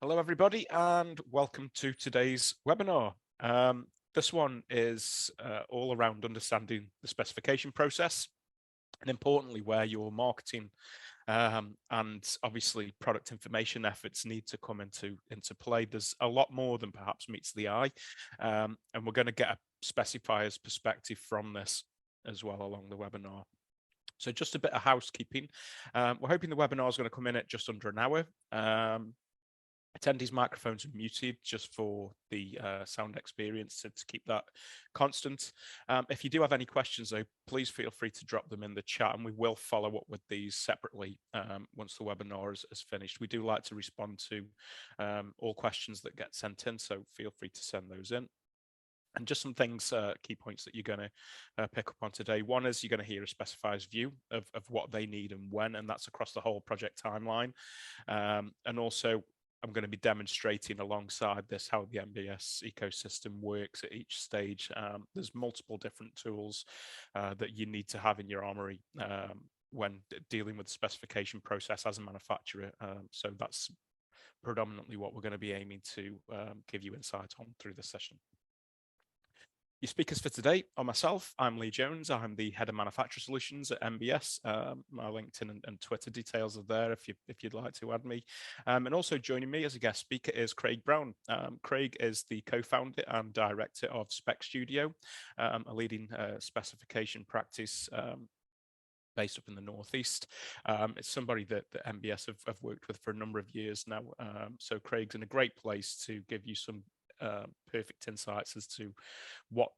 Hello, everybody, and welcome to today's webinar. This one is all around understanding the specification process, and importantly, where your marketing and obviously product information efforts need to come into play. There's a lot more than perhaps meets the eye, and we're going to get a specifier's perspective from this as well along the webinar. So just a bit of housekeeping. We're hoping the webinar is going to come in at just under an hour. Attendees' microphones are muted just for the sound experience to keep that constant. If you do have any questions, though, please feel free to drop them in the chat, and we will follow up with these separately once the webinar is finished. We do like to respond to all questions that get sent in, so feel free to send those in. And just some things, key points that you're going to pick up on today. One is you're going to hear a specifier's view of what they need and when, and that's across the whole project timeline. And also, I'm going to be demonstrating alongside this how the MBS ecosystem works at each stage. There's multiple different tools that you need to have in your armory when dealing with the specification process as a manufacturer. So that's predominantly what we're going to be aiming to give you insight on through this session. Your speakers for today are myself. I'm Lee Jones. I'm the head of manufacturer solutions at MBS. My LinkedIn and Twitter details are there if you'd like to add me. And also joining me as a guest speaker is Craig Brown. Craig is the co-founder and director of SpecStudio, a leading specification practice based up in the Northeast. It's somebody that MBS have worked with for a number of years now. So Craig's in a great place to give you some perfect insights as to what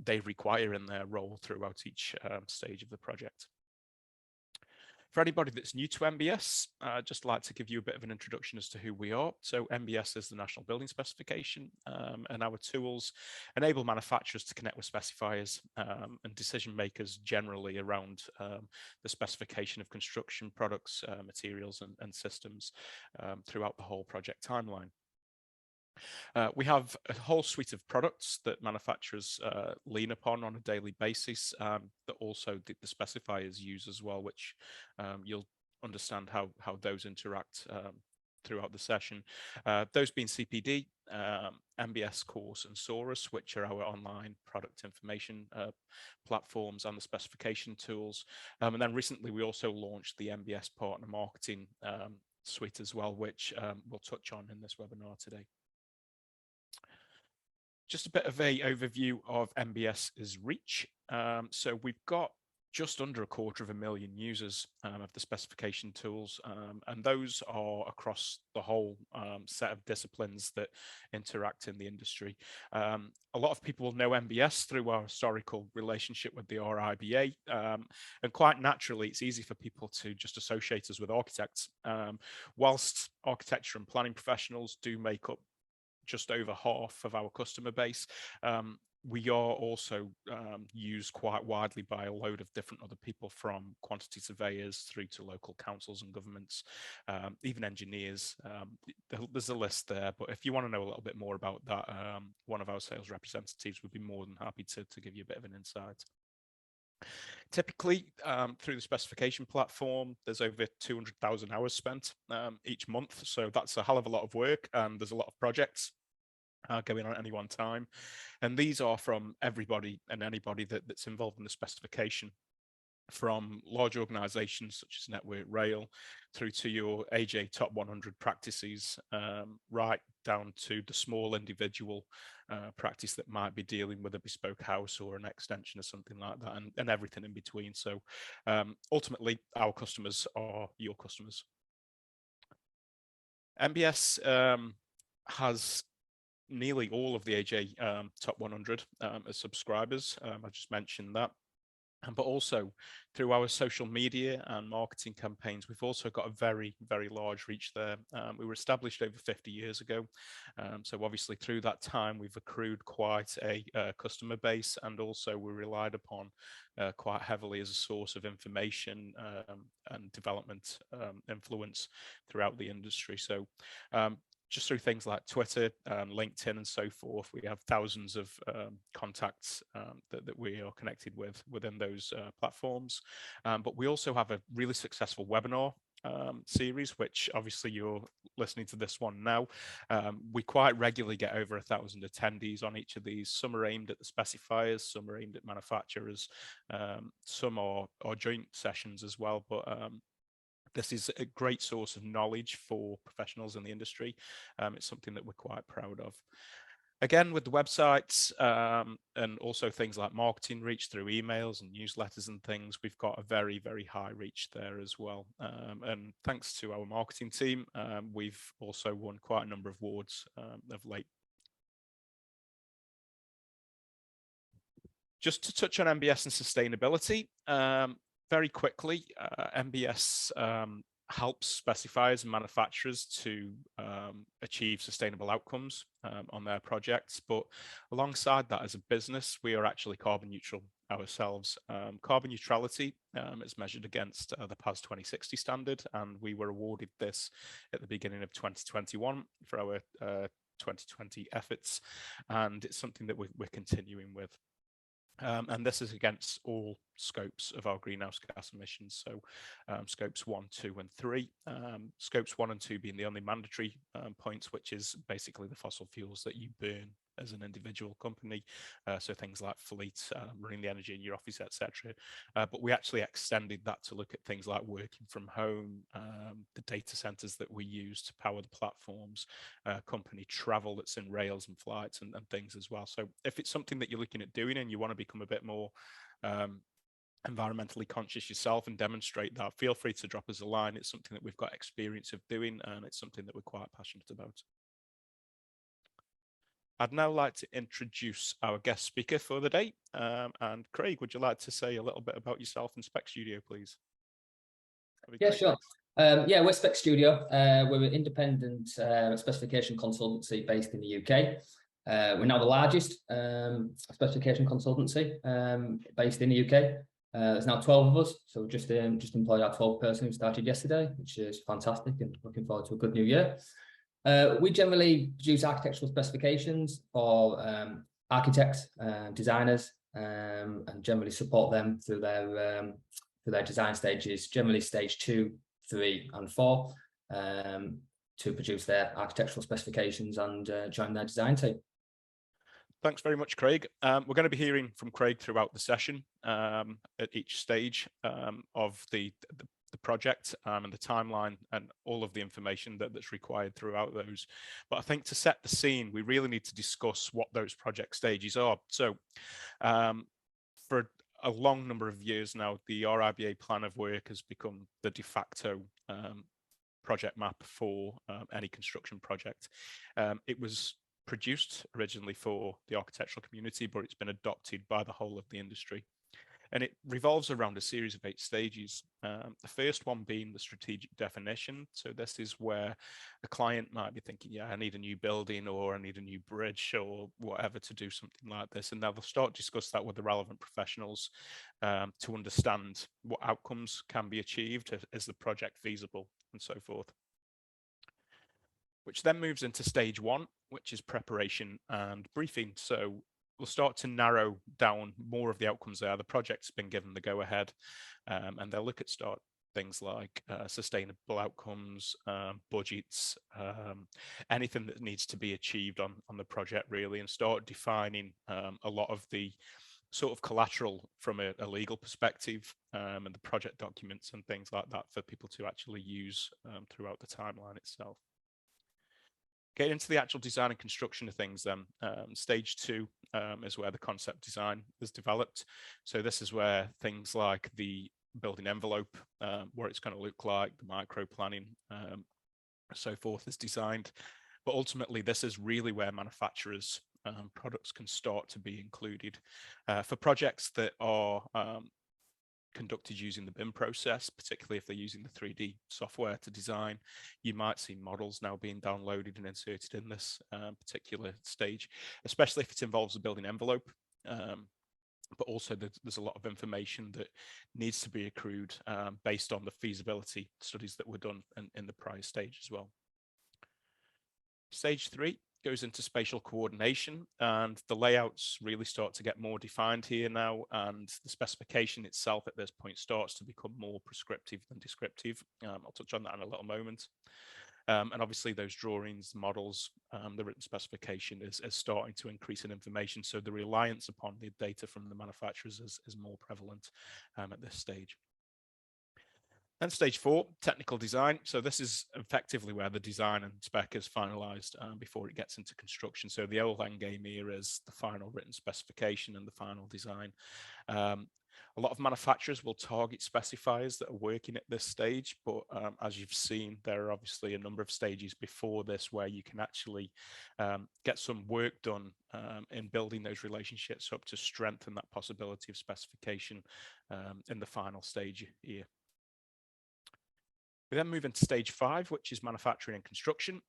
they require in their role throughout each stage of the project. For anybody that's new to MBS, I'd just like to give you a bit of an introduction as to who we are. So MBS is the National Building Specification, and our tools enable manufacturers to connect with specifiers and decision makers generally around the specification of construction products, materials and systems throughout the whole project timeline. We have a whole suite of products that manufacturers lean upon on a daily basis that also the specifiers use as well, which you'll understand how those interact throughout the session. Those being CPD, MBS Chorus and Chorus, which are our online product information platforms and the specification tools. And then recently we also launched the MBS Partner Marketing suite as well, which we'll touch on in this webinar today. Just a bit of an overview of MBS's reach. So we've got just under 250,000 users of the specification tools, and those are across the whole set of disciplines that interact in the industry. A lot of people will know MBS through our historical relationship with the RIBA, and quite naturally, it's easy for people to just associate us with architects. Whilst architecture and planning professionals do make up just over half of our customer base, we are also used quite widely by a load of different other people, from quantity surveyors through to local councils and governments, even engineers. There's a list there, but if you want to know a little bit more about that, one of our sales representatives would be more than happy to give you a bit of an insight. Typically, through the specification platform, there's over 200,000 hours spent each month. So that's a hell of a lot of work, and there's a lot of projects going on at any one time. And these are from everybody and anybody that's involved in the specification, from large organizations such as Network Rail through to your AJ Top 100 practices, right down to the small individual practice that might be dealing with a bespoke house or an extension or something like that, and everything in between. So ultimately, our customers are your customers. MBS has nearly all of the AJ Top 100 as subscribers. I just mentioned that. But also through our social media and marketing campaigns, we've also got a very, very large reach there. We were established over 50 years ago. So obviously through that time, we've accrued quite a customer base, and also we're relied upon quite heavily as a source of information and development influence throughout the industry. So just through things like Twitter, LinkedIn, and so forth, we have thousands of contacts that we are connected with within those platforms. But we also have a really successful webinar series, which obviously you're listening to this one now. We quite regularly get over 1,000 attendees on each of these. Some are aimed at the specifiers, some are aimed at manufacturers, some are joint sessions as well. But this is a great source of knowledge for professionals in the industry. It's something that we're quite proud of. Again, with the websites and also things like marketing reach through emails and newsletters and things, we've got a very, very high reach there as well. And thanks to our marketing team, we've also won quite a number of awards of late. Just to touch on MBS and sustainability, very quickly, MBS helps specifiers and manufacturers to achieve sustainable outcomes on their projects. But alongside that, as a business, we are actually carbon neutral ourselves. Carbon neutrality is measured against the PAS 2060 standard, and we were awarded this at the beginning of 2021 for our 2020 efforts, and it's something that we're continuing with. And this is against all scopes of our greenhouse gas emissions. So scopes 1, 2, and 3. Scopes 1 and 2 being the only mandatory points, which is basically the fossil fuels that you burn as an individual company. So things like fleet, running the energy in your office, etc. But we actually extended that to look at things like working from home, the data centers that we use to power the platforms, company travel that's in rails and flights and things as well. So if it's something that you're looking at doing and you want to become a bit more environmentally conscious yourself and demonstrate that, feel free to drop us a line. It's something that we've got experience of doing, and it's something that we're quite passionate about. I'd now like to introduce our guest speaker for the day. And Craig, would you like to say a little bit about yourself and SpecStudio, please? Yeah, sure. Yeah, we're SpecStudio. We're an independent specification consultancy based in the UK. We're now the largest specification consultancy based in the UK. There's now 12 of us, so we've just employed our 12th person who started yesterday, which is fantastic, and looking forward to a good new year. We generally produce architectural specifications for architects, designers, and generally support them through their design stages, generally stage 2, 3, and 4, to produce their architectural specifications and join their design team. Thanks very much, Craig. We're going to be hearing from Craig throughout the session at each stage of the project and the timeline and all of the information that's required throughout those. But I think to set the scene, we really need to discuss what those project stages are. So for a long number of years now, the RIBA plan of work has become the de facto project map for any construction project. It was produced originally for the architectural community, but it's been adopted by the whole of the industry. And it revolves around a series of 8 stages. The first one being the strategic definition. So this is where a client might be thinking, yeah, I need a new building, or I need a new bridge, or whatever to do something like this. And they'll start to discuss that with the relevant professionals to understand what outcomes can be achieved, is the project feasible, and so forth. Which then moves into stage 1, which is preparation and briefing. So we'll start to narrow down more of the outcomes there. The project's been given the go-ahead, and they'll look at things like sustainable outcomes, budgets, anything that needs to be achieved on the project, really, and start defining a lot of the sort of collateral from a legal perspective, and the project documents and things like that for people to actually use throughout the timeline itself. Getting into the actual design and construction of things then, stage 2 is where the concept design is developed. So this is where things like the building envelope, what it's going to look like, the micro planning, so forth is designed. But ultimately, this is really where manufacturers' products can start to be included. For projects that are conducted using the BIM process, particularly if they're using the 3D software to design, you might see models now being downloaded and inserted in this particular stage, especially if it involves a building envelope. But also there's a lot of information that needs to be accrued based on the feasibility studies that were done in the prior stage as well. Stage 3 goes into spatial coordination, and the layouts really start to get more defined here now, and the specification itself at this point starts to become more prescriptive than descriptive. I'll touch on that in a little moment. And obviously those drawings, models, the written specification is starting to increase in information. So the reliance upon the data from the manufacturers is more prevalent at this stage. Then stage 4, technical design. So this is effectively where the design and spec is finalized before it gets into construction. So the old end game here is the final written specification and the final design. A lot of manufacturers will target specifiers that are working at this stage, but as you've seen, there are obviously a number of stages before this where you can actually get some work done in building those relationships up to strengthen that possibility of specification in the final stage here. We then move into stage 5, which is manufacturing and construction.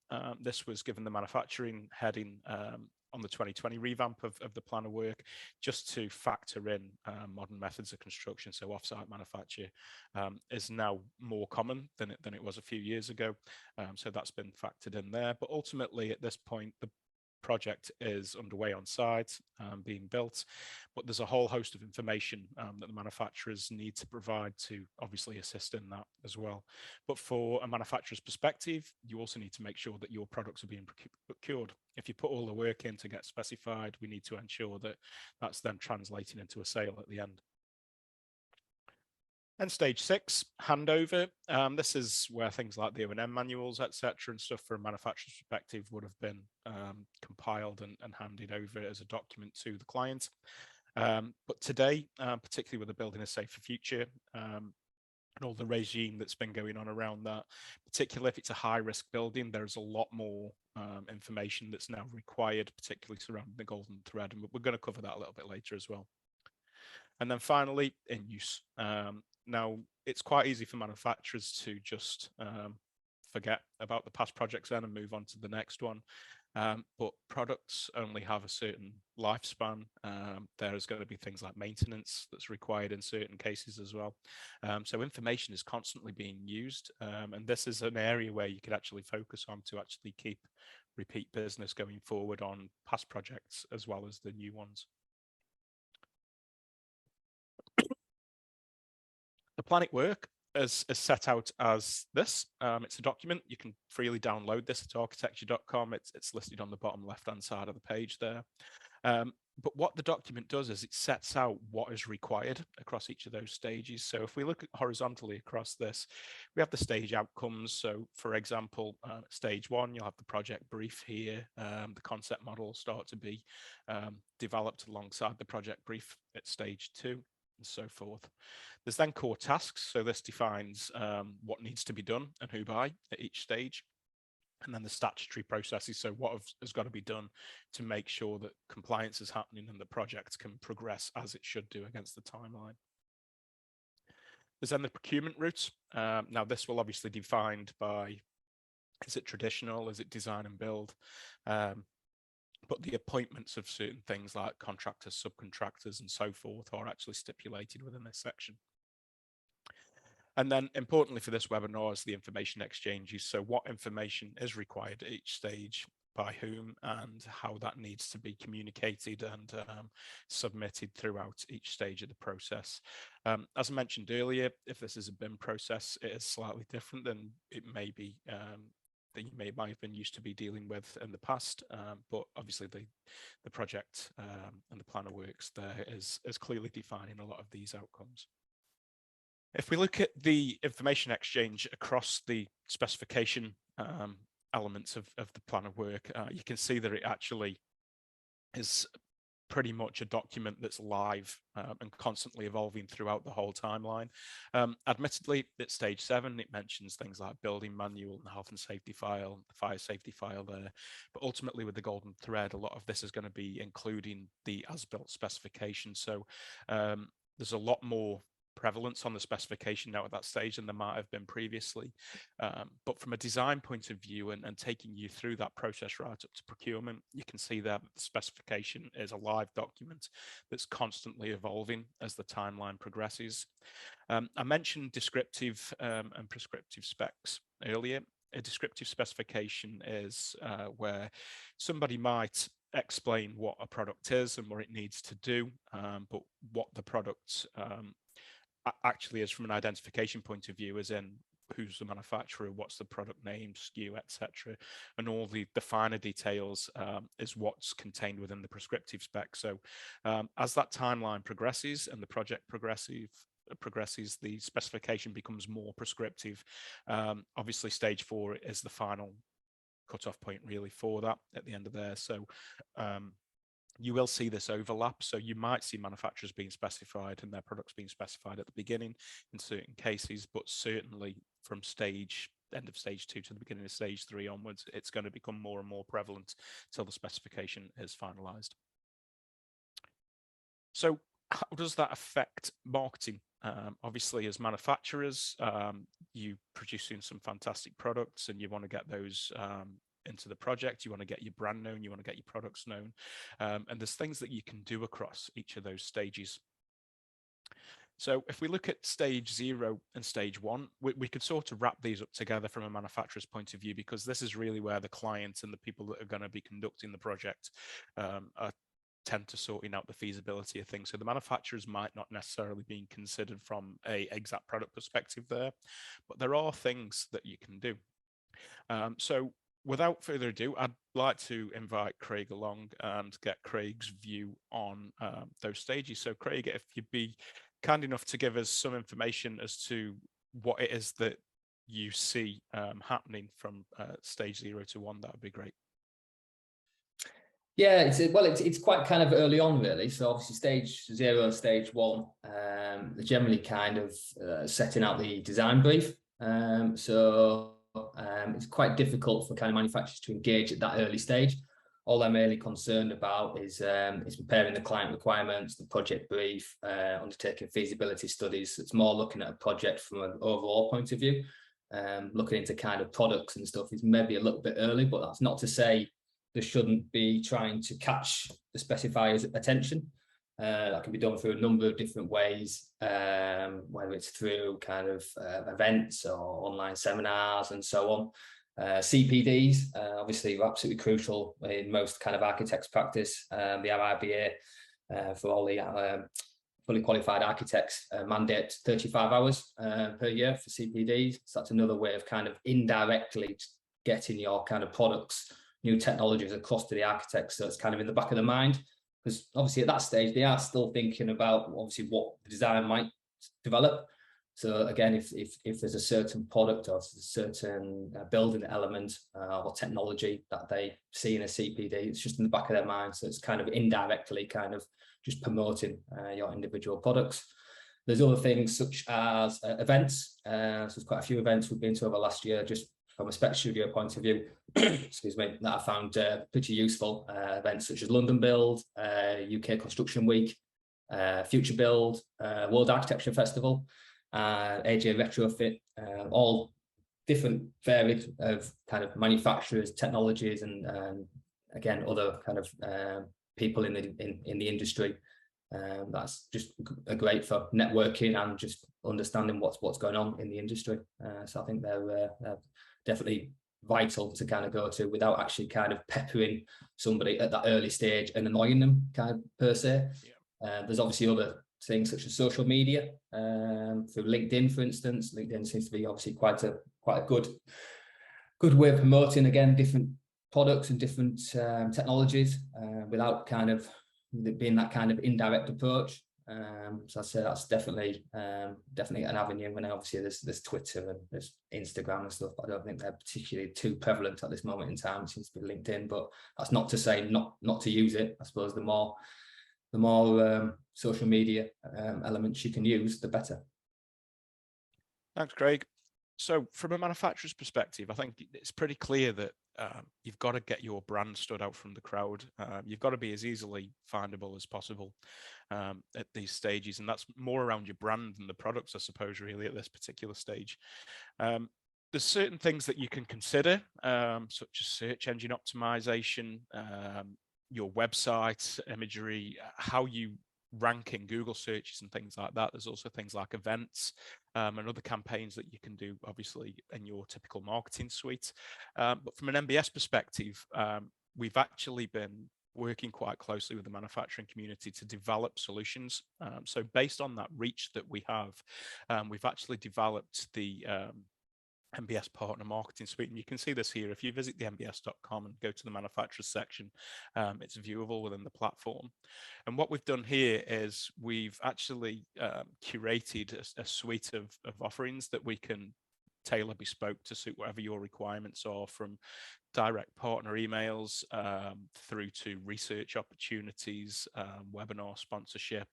This was given the manufacturing heading on the 2020 revamp of the plan of work, just to factor in modern methods of construction. So offsite manufacture is now more common than it was a few years ago. So that's been factored in there. But ultimately, at this point, the project is underway on site, being built, but there's a whole host of information that the manufacturers need to provide to obviously assist in that as well. But for a manufacturer's perspective, you also need to make sure that your products are being procured. If you put all the work in to get specified, we need to ensure that that's then translating into a sale at the end. And stage 6, handover. This is where things like the O&M manuals, etc., and stuff from a manufacturer's perspective would have been compiled and handed over as a document to the client. But today, particularly with the Building a Safer Future and all the regime that's been going on around that, particularly if it's a high-risk building, there's a lot more information that's now required, particularly surrounding the golden thread, and we're going to cover that a little bit later as well. And then finally, in use. Now, it's quite easy for manufacturers to just forget about the past projects then and move on to the next one. But products only have a certain lifespan. There's going to be things like maintenance that's required in certain cases as well. So information is constantly being used. And this is an area where you could actually focus on to actually keep repeat business going forward on past projects as well as the new ones. The plan of work is set out as this. It's a document. You can freely download this at architecture.com. It's listed on the bottom left-hand side of the page there. But what the document does is it sets out what is required across each of those stages. So if we look at horizontally across this, we have the stage outcomes. So for example, stage 1, you'll have the project brief here. The concept model will start to be developed alongside the project brief at stage 2. And so forth. There's then core tasks. So this defines what needs to be done and who by at each stage. And then the statutory processes. So what has got to be done to make sure that compliance is happening and the project can progress as it should do against the timeline. There's then the procurement route. Now this will obviously be defined by, is it traditional? Is it design and build? But the appointments of certain things like contractors, subcontractors, and so forth are actually stipulated within this section. And then importantly for this webinar is the information exchanges. So what information is required at each stage, by whom, and how that needs to be communicated and submitted throughout each stage of the process. As I mentioned earlier, if this is a BIM process, it is slightly different than it may be that you might have been used to be dealing with in the past, but obviously the project and the plan of works there is clearly defining a lot of these outcomes. If we look at the information exchange across the specification elements of the plan of work, you can see that it actually is pretty much a document that's live and constantly evolving throughout the whole timeline. Admittedly, at stage 7, it mentions things like building manual and health and safety file, the fire safety file there. But ultimately with the golden thread, a lot of this is going to be including the as-built specification. So there's a lot more prevalence on the specification now at that stage than there might have been previously. But from a design point of view and taking you through that process right up to procurement, you can see there that the specification is a live document that's constantly evolving as the timeline progresses. I mentioned descriptive and prescriptive specs earlier. A descriptive specification is where somebody might explain what a product is and what it needs to do, but what the product actually is from an identification point of view, as in who's the manufacturer, what's the product name, SKU, etc., and all the finer details is what's contained within the prescriptive spec. So as that timeline progresses and the project progresses, the specification becomes more prescriptive. Obviously, stage 4 is the final cutoff point really for that at the end of there. So you will see this overlap. So you might see manufacturers being specified and their products being specified at the beginning in certain cases, but certainly from end of stage 2 to the beginning of stage 3 onwards, it's going to become more and more prevalent till the specification is finalized. So how does that affect marketing? Obviously, as manufacturers, you producing some fantastic products and you want to get those into the project, you want to get your brand known, you want to get your products known, and there's things that you can do across each of those stages. So if we look at stage 0 and stage 1, we could sort of wrap these up together from a manufacturer's point of view, because this is really where the client and the people that are going to be conducting the project tend to sorting out the feasibility of things. So the manufacturers might not necessarily be considered from a exact product perspective there, but there are things that you can do. So without further ado, I'd like to invite Craig along and get Craig's view on those stages. So Craig, if you'd be kind enough to give us some information as to what it is that you see happening from stage 0 to 1, that would be great. Yeah, it's quite kind of early on, really. So obviously stage 0 and stage 1, they're generally kind of setting out the design brief. It's quite difficult for kind of manufacturers to engage at that early stage. All I'm really concerned about is preparing the client requirements, the project brief, undertaking feasibility studies. It's more looking at a project from an overall point of view. Looking into kind of products and stuff is maybe a little bit early, but that's not to say there shouldn't be trying to catch the specifier's attention. That can be done through a number of different ways, whether it's through kind of events or online seminars and so on. CPDs, obviously, are absolutely crucial in most kind of architects' practice. The RIBA for all the fully qualified architects mandate 35 hours per year for CPDs. So that's another way of kind of indirectly getting your kind of products, new technologies across to the architects. So it's kind of in the back of the mind, because obviously at that stage, they are still thinking about obviously what the design might develop. So again, if there's a certain product or a certain building element or technology that they see in a CPD, it's just in the back of their mind. So it's kind of indirectly kind of just promoting your individual products. There's other things such as events. So there's quite a few events we've been to over last year, just from a SpecStudio point of view, excuse me, that I found pretty useful. Events such as London Build, UK Construction Week, Future Build, World Architecture Festival, AJ Retrofit, all different varied of kind of manufacturers, technologies, and again other kind of people in the industry. That's just great for networking and just understanding what's going on in the industry. So I think they're definitely vital to kind of go to without actually kind of peppering somebody at that early stage and annoying them kind of per se. Yeah. There's obviously other things such as social media, through LinkedIn, for instance. LinkedIn seems to be obviously quite a good way of promoting, again, different products and different technologies without kind of being that kind of indirect approach. So I'd say that's definitely an avenue. And obviously there's Twitter and there's Instagram and stuff, but I don't think they're particularly too prevalent at this moment in time. It seems to be LinkedIn, but that's not to say not to use it. I suppose the more social media elements you can use, the better. Thanks, Craig. So from a manufacturer's perspective, I think it's pretty clear that you've got to get your brand stood out from the crowd. You've got to be as easily findable as possible at these stages. And that's more around your brand than the products, I suppose, really, at this particular stage. There's certain things that you can consider, such as search engine optimization, your website imagery, how you ranking Google searches and things like that. There's also things like events and other campaigns that you can do, obviously, in your typical marketing suite. But from an MBS perspective, we've actually been working quite closely with the manufacturing community to develop solutions. So based on that reach that we have, we've actually developed the MBS Partner Marketing Suite. And you can see this here. If you visit the mbs.com and go to the manufacturers section, it's viewable within the platform. And what we've done here is we've actually curated a suite of offerings that we can tailor bespoke to suit whatever your requirements are, from direct partner emails through to research opportunities, webinar sponsorship,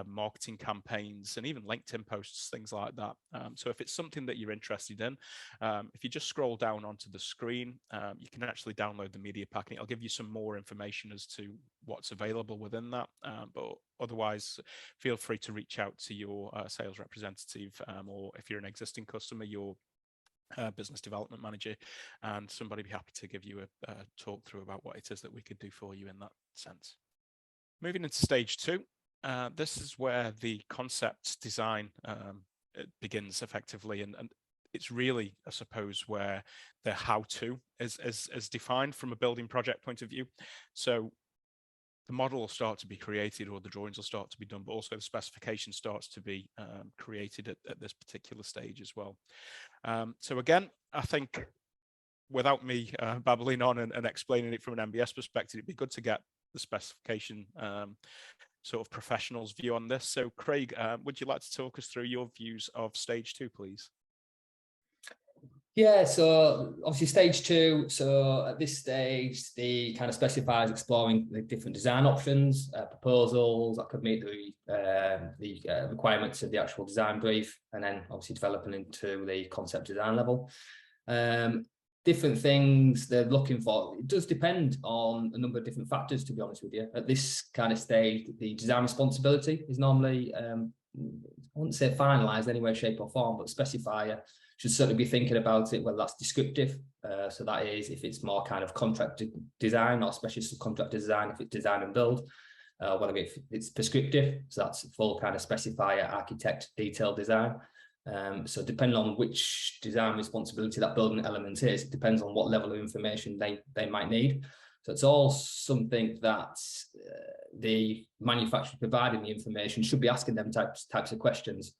marketing campaigns, and even LinkedIn posts, things like that. So if it's something that you're interested in, if you just scroll down onto the screen, you can actually download the media pack, and it'll give you some more information as to what's available within that. But otherwise, feel free to reach out to your sales representative, or if you're an existing customer, your business development manager, and somebody be happy to give you a talk through about what it is that we could do for you in that sense. Moving into stage 2, this is where the concept design begins effectively, and it's really, I suppose, where the how-to is defined from a building project point of view. So the model will start to be created, or the drawings will start to be done, but also the specification starts to be created at this particular stage as well. So again, I think without me babbling on and explaining it from an MBS perspective, it'd be good to get the specification sort of professional's view on this. So Craig, would you like to talk us through your views of stage 2, please? Yeah, so obviously stage 2. So at this stage, the kind of specifier is exploring the different design options, proposals that could meet the requirements of the actual design brief, and then obviously developing into the concept design level. Different things they're looking for. It does depend on a number of different factors, to be honest with you. At this kind of stage, the design responsibility is normally, I wouldn't say finalised in any way, shape or form, but specifier should certainly be thinking about it, whether that's descriptive. So that is if it's more kind of contract design, or specialist subcontract design, if it's design and build, whether it's prescriptive, so that's full kind of specifier, architect, detailed design. So depending on which design responsibility that building element is, it depends on what level of information they might need. So it's all something that the manufacturer providing the information should be asking them types of questions.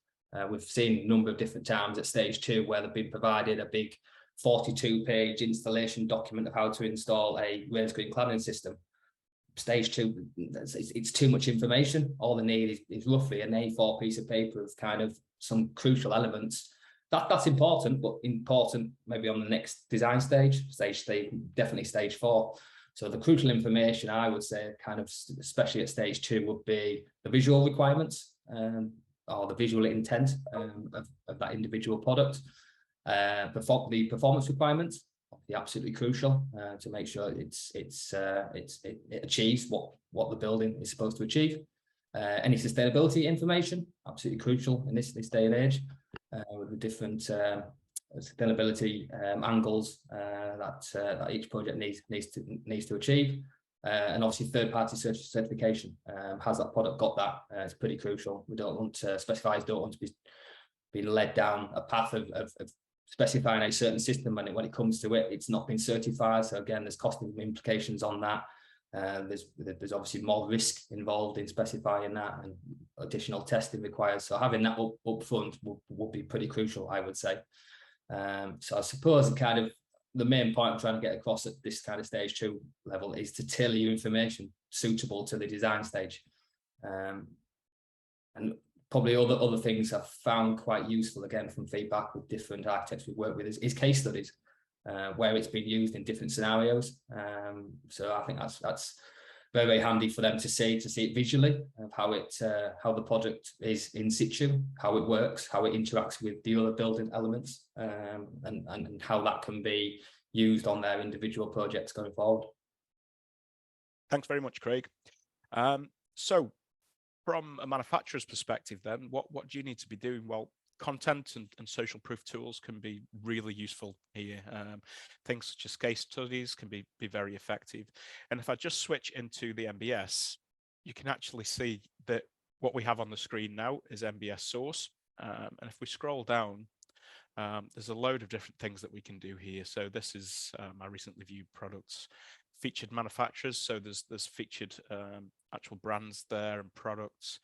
We've seen a number of different times at stage 2 where they've been provided a big 42-page installation document of how to install a rain screen cladding system. Stage 2, it's too much information. All they need is roughly an A4 piece of paper of kind of some crucial elements. That's important, but important maybe on the next design stage 3, definitely stage 4. So the crucial information, I would say, kind of especially at stage 2, would be the visual requirements, or the visual intent of that individual product. The performance requirements be absolutely crucial to make sure it achieves what the building is supposed to achieve. Any sustainability information, absolutely crucial in this day and age, with the different sustainability angles that each project needs to achieve. And obviously third-party certification. Has that product got that? It's pretty crucial. We don't want specifiers don't want to be led down a path of specifying a certain system when it comes to it's not been certified. So again, there's costing implications on that. There's obviously more risk involved in specifying that, and additional testing required. So having that up front would be pretty crucial, I would say. So I suppose the main point I'm trying to get across at this kind of stage 2 level is to tailor your information suitable to the design stage. And probably other things I've found quite useful, again, from feedback with different architects we've worked with, is case studies, where it's been used in different scenarios. So I think that's very, very handy for them to see it visually, of how the project is in situ, how it works, how it interacts with the other building elements, and how that can be used on their individual projects going forward. Thanks very much, Craig. So from a manufacturer's perspective then, what do you need to be doing? Well, content and social proof tools can be really useful here. Things such as case studies can be very effective. And if I just switch into the MBS, you can actually see that what we have on the screen now is MBS Source. And if we scroll down, there's a load of different things that we can do here. So this is my recently viewed products, featured manufacturers. So there's featured actual brands there and products,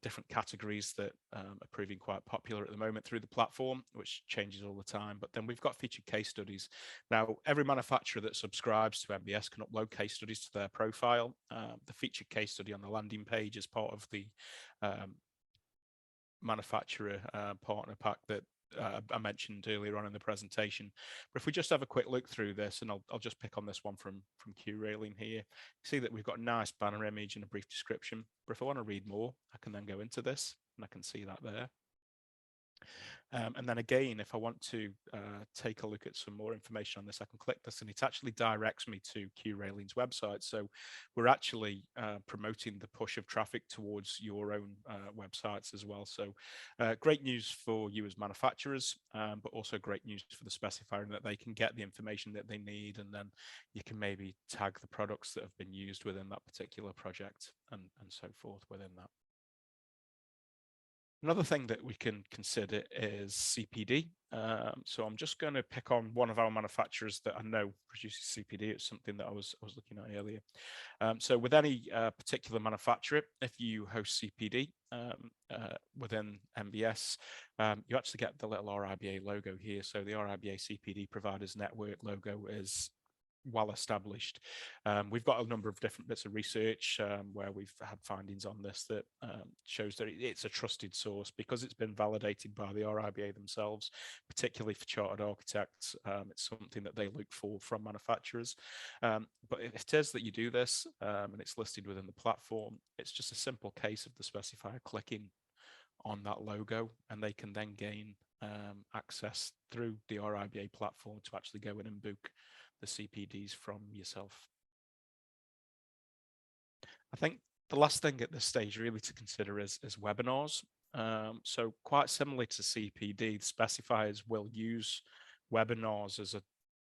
different categories that are proving quite popular at the moment through the platform, which changes all the time. But then we've got featured case studies. Now, every manufacturer that subscribes to MBS can upload case studies to their profile. The featured case study on the landing page is part of the manufacturer partner pack that I mentioned earlier on in the presentation. But if we just have a quick look through this, and I'll just pick on this one from Q-Railing here, you see that we've got a nice banner image and a brief description. But if I want to read more, I can then go into this and I can see that there. And then again, if I want to take a look at some more information on this, I can click this and it actually directs me to Q-Railing's website. So we're actually promoting the push of traffic towards your own websites as well. So great news for you as manufacturers, but also great news for the specifier in that they can get the information that they need, and then you can maybe tag the products that have been used within that particular project and so forth within that. Another thing that we can consider is CPD. So I'm just going to pick on one of our manufacturers that I know produces CPD. It's something that I was looking at earlier. So with any particular manufacturer, if you host CPD within MBS, you actually get the little RIBA logo here. So the RIBA CPD Providers Network logo is well established. We've got a number of different bits of research where we've had findings on this that shows that it's a trusted source because it's been validated by the RIBA themselves, particularly for chartered architects. It's something that they look for from manufacturers. But if it is that you do this and it's listed within the platform, it's just a simple case of the specifier clicking on that logo, and they can then gain access through the RIBA platform to actually go in and book the CPDs from yourself. I think the last thing at this stage really to consider is webinars. So quite similarly to CPD, specifiers will use webinars as a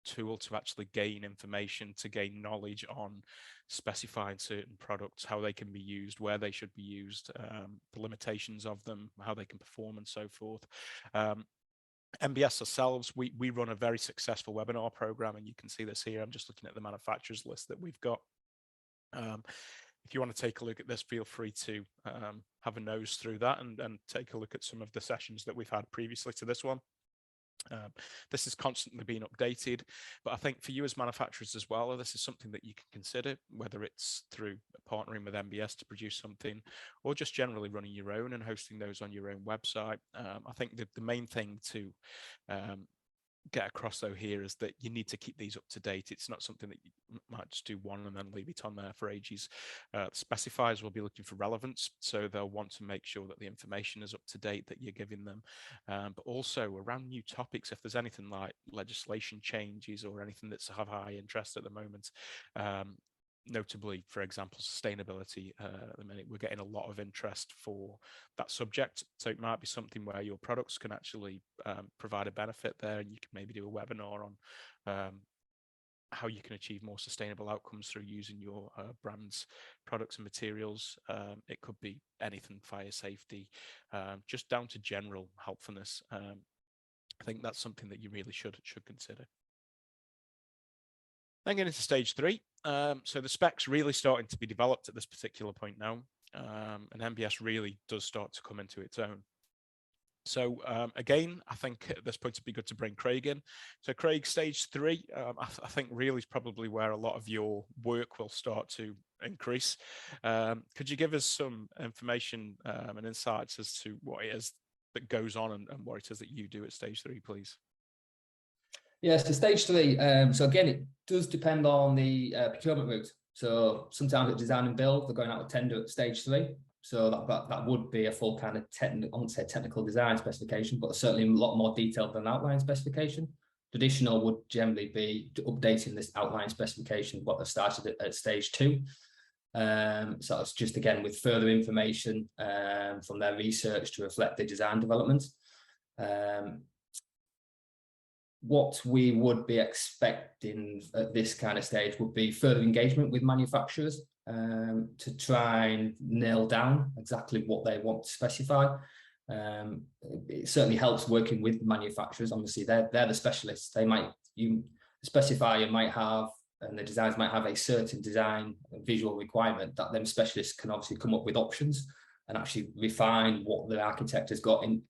tool to actually gain information, to gain knowledge on specifying certain products, how they can be used, where they should be used, the limitations of them, how they can perform and so forth. MBS ourselves, we run a very successful webinar program, and you can see this here. I'm just looking at the manufacturers list that we've got. If you want to take a look at this, feel free to have a nose through that and take a look at some of the sessions that we've had previously to this one. This is constantly being updated, but I think for you as manufacturers as well, this is something that you can consider, whether it's through partnering with MBS to produce something or just generally running your own and hosting those on your own website. I think the main thing to get across though here is that you need to keep these up to date. It's not something that you might just do one and then leave it on there for ages. Specifiers will be looking for relevance, so they'll want to make sure that the information is up to date that you're giving them, but also around new topics. If there's anything like legislation changes or anything that's of high interest at the moment, notably, for example, sustainability. At the minute, we're getting a lot of interest for that subject. So it might be something where your products can actually provide a benefit there, and you can maybe do a webinar on how you can achieve more sustainable outcomes through using your brand's products and materials. It could be anything, fire safety, just down to general helpfulness. I think that's something that you really should consider. Then getting into stage 3. So the specs really starting to be developed at this particular point now, and MBS really does start to come into its own. So again, I think at this point it'd be good to bring Craig in. So Craig, stage 3, I think really is probably where a lot of your work will start to increase. Could you give us some information and insights as to what it is that goes on and what it is that you do at stage 3, please? Yes, so stage 3. So again, it does depend on the procurement route. So sometimes at design and build, they're going out with tender at stage 3. So that would be a full kind of I wouldn't say technical design specification, but certainly a lot more detailed than outline specification. Traditional would generally be updating this outline specification, what they've started at stage 2. So it's just again with further information from their research to reflect the design development. What we would be expecting at this kind of stage would be further engagement with manufacturers to try and nail down exactly what they want to specify. It certainly helps working with manufacturers. Obviously, they're the specialists. The specifier might have, and the designers might have a certain design visual requirement that them specialists can obviously come up with options and actually refine what the architect has got in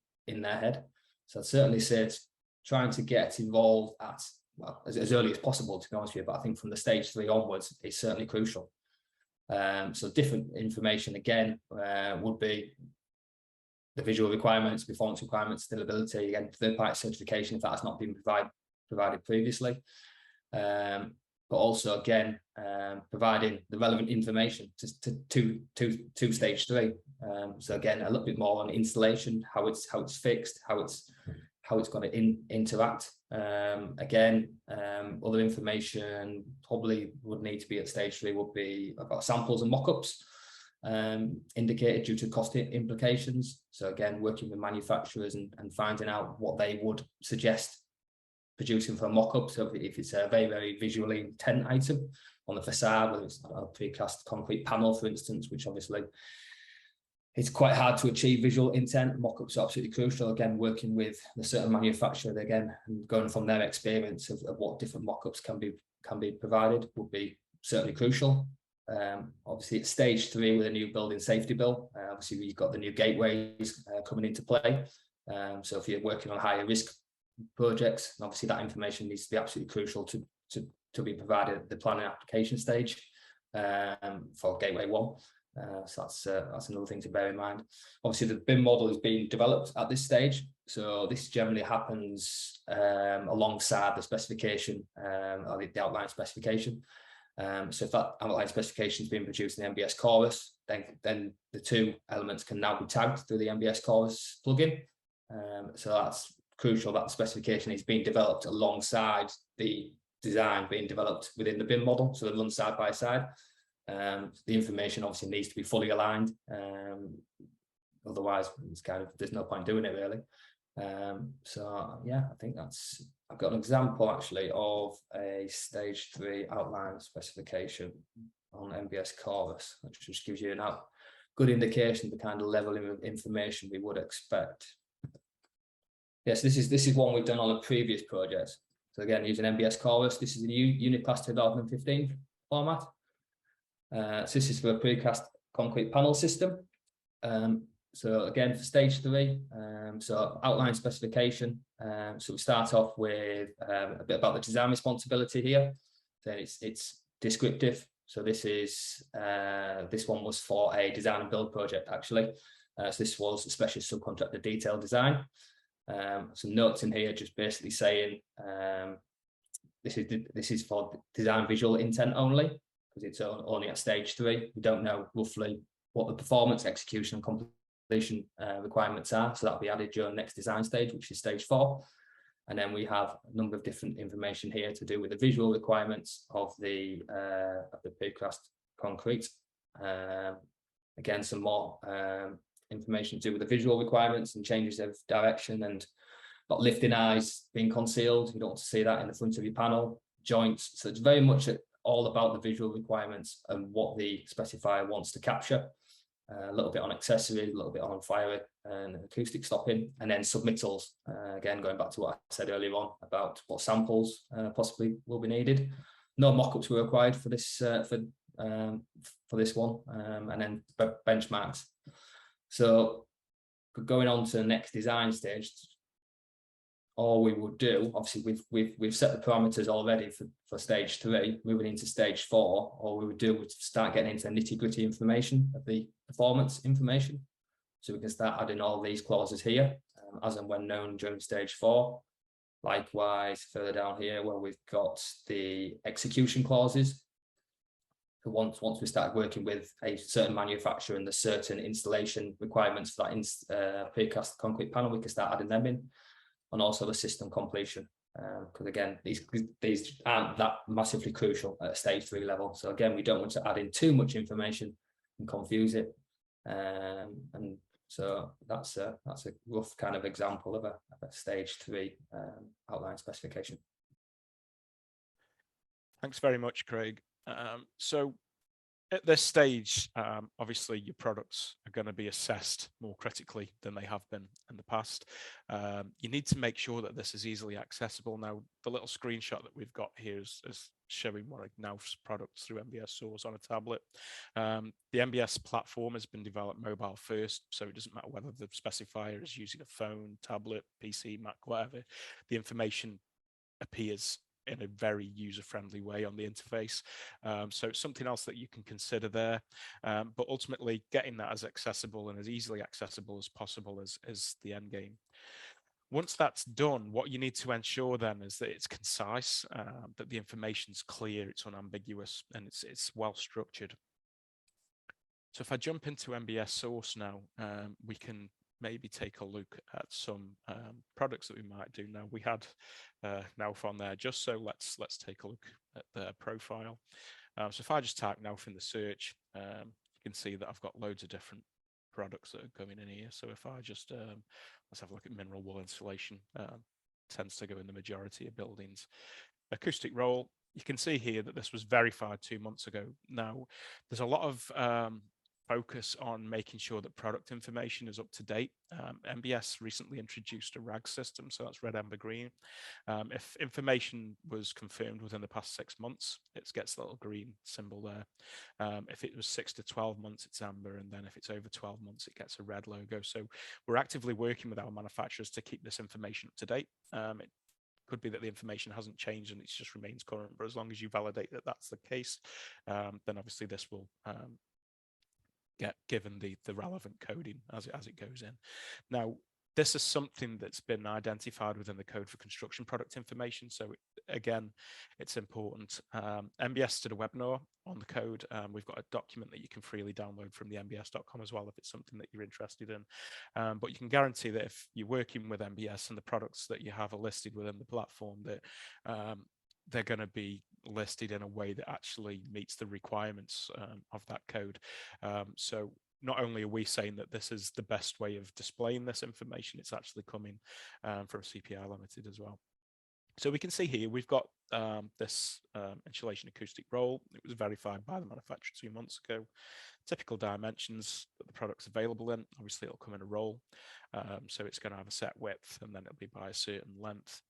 their head. So I'd certainly say it's trying to get involved at, well, as early as possible, to be honest with you, but I think from the stage 3 onwards is certainly crucial. So different information again would be the visual requirements, performance requirements, stability, again, third-party certification if that's not been provided previously. But also again, providing the relevant information to stage 3. So again, a little bit more on installation, how it's fixed, how it's going to interact. Again, other information probably would need to be at stage 3 would be about samples and mock-ups indicated due to cost implications. So again, working with manufacturers and finding out what they would suggest producing for a mock-up. So if it's a very, very visually intent item on the facade, whether it's a precast concrete panel, for instance, which obviously it's quite hard to achieve visual intent. Mock-ups are absolutely crucial. Again, working with a certain manufacturer, again, and going from their experience of what different mock-ups can be provided would be certainly crucial. Obviously, at stage 3 with a new building safety bill, obviously we've got the new gateways coming into play. So if you're working on higher risk projects, obviously that information needs to be absolutely crucial to be provided at the planning application stage for Gateway 1. So that's another thing to bear in mind. Obviously, the BIM model is being developed at this stage, so this generally happens alongside the specification or the outline specification. So if that outline specification is being produced in the MBS Chorus, then the two elements can now be tagged through the MBS Chorus plugin. So that's crucial that the specification is being developed alongside the design being developed within the BIM model, so they run side by side. The information obviously needs to be fully aligned, otherwise it's there's no point doing it really. So yeah, I think I've got an example actually of a stage 3 outline specification on MBS Chorus, which just gives you a good indication of the kind of level of information we would expect. Yes, this is one we've done on a previous project. So again, using MBS Chorus, this is a new Uniplas 2015 format. So this is for a precast concrete panel system. So again, for stage 3, so outline specification. So we start off with a bit about the design responsibility here. Then it's descriptive. So this one was for a design and build project actually. So this was a specialist subcontractor detailed design. Some notes in here just basically saying this is for design visual intent only, because it's only at stage 3. We don't know roughly what the performance, execution and completion requirements are, so that'll be added during the next design stage, which is stage 4. And then we have a number of different information here to do with the visual requirements of the precast concrete. Again, some more information to do with the visual requirements and changes of direction, and not lifting eyes being concealed. You don't want to see that in the front of your panel. Joints. So it's very much all about the visual requirements and what the specifier wants to capture. A little bit on accessories, a little bit on fire and acoustic stopping, and then submittals. Again, going back to what I said earlier on about what samples possibly will be needed. No mock-ups were required for this one, and then benchmarks. So going on to the next design stage, all we would do, obviously we've set the parameters already for stage 3, moving into stage 4, all we would do would start getting into the nitty-gritty information of the performance information. So we can start adding all these clauses here, as and when known during stage 4. Likewise, further down here where we've got the execution clauses. So once we start working with a certain manufacturer and the certain installation requirements for that precast concrete panel, we can start adding them in. And also the system completion, because again, these aren't that massively crucial at a stage 3 level. So again, we don't want to add in too much information and confuse it. And so that's a rough kind of example of a stage 3 outline specification. Thanks very much, Craig. So At this stage, obviously your products are going to be assessed more critically than they have been in the past. You need to make sure that this is easily accessible. Now, the little screenshot that we've got here is showing one of Knauf's products through MBS Source on a tablet. The MBS platform has been developed mobile first, so it doesn't matter whether the specifier is using a phone, tablet, PC, Mac, whatever. The information appears in a very user-friendly way on the interface. So it's something else that you can consider there. But ultimately, getting that as accessible and as easily accessible as possible is the end game. Once that's done, what you need to ensure then is that it's concise, that the information's clear, it's unambiguous, and it's well structured. So if I jump into MBS Source now, we can maybe take a look at some products that we might do. Now we had Knauf on there just so let's take a look at their profile. So if I just type Knauf in the search, you can see that I've got loads of different products that are going in here. So if I just let's have a look at mineral wool insulation, tends to go in the majority of buildings. Acoustic roll, you can see here that this was verified 2 months ago. Now there's a lot of focus on making sure that product information is up to date. MBS recently introduced a RAG system, so that's red, amber, green. If information was confirmed within the past 6 months, it gets a little green symbol there. If it was 6 to 12 months, it's amber, and then if it's over 12 months, it gets a red logo. So we're actively working with our manufacturers to keep this information up to date. It could be that the information hasn't changed and it just remains current, but as long as you validate that that's the case, then obviously this will get given the relevant coding as it goes in. Now, this is something that's been identified within the code for construction product information. So again, it's important. MBS did a webinar on the code. We've got a document that you can freely download from the mbs.com as well if it's something that you're interested in. But you can guarantee that if you're working with MBS and the products that you have are listed within the platform, that they're going to be listed in a way that actually meets the requirements of that code. So not only are we saying that this is the best way of displaying this information, it's actually coming from CPI Limited as well. So we can see here we've got this insulation acoustic roll. It was verified by the manufacturer 2 months ago. Typical dimensions that the product's available in. Obviously, it'll come in a roll. So it's going to have a set width, and then it'll be by a certain length.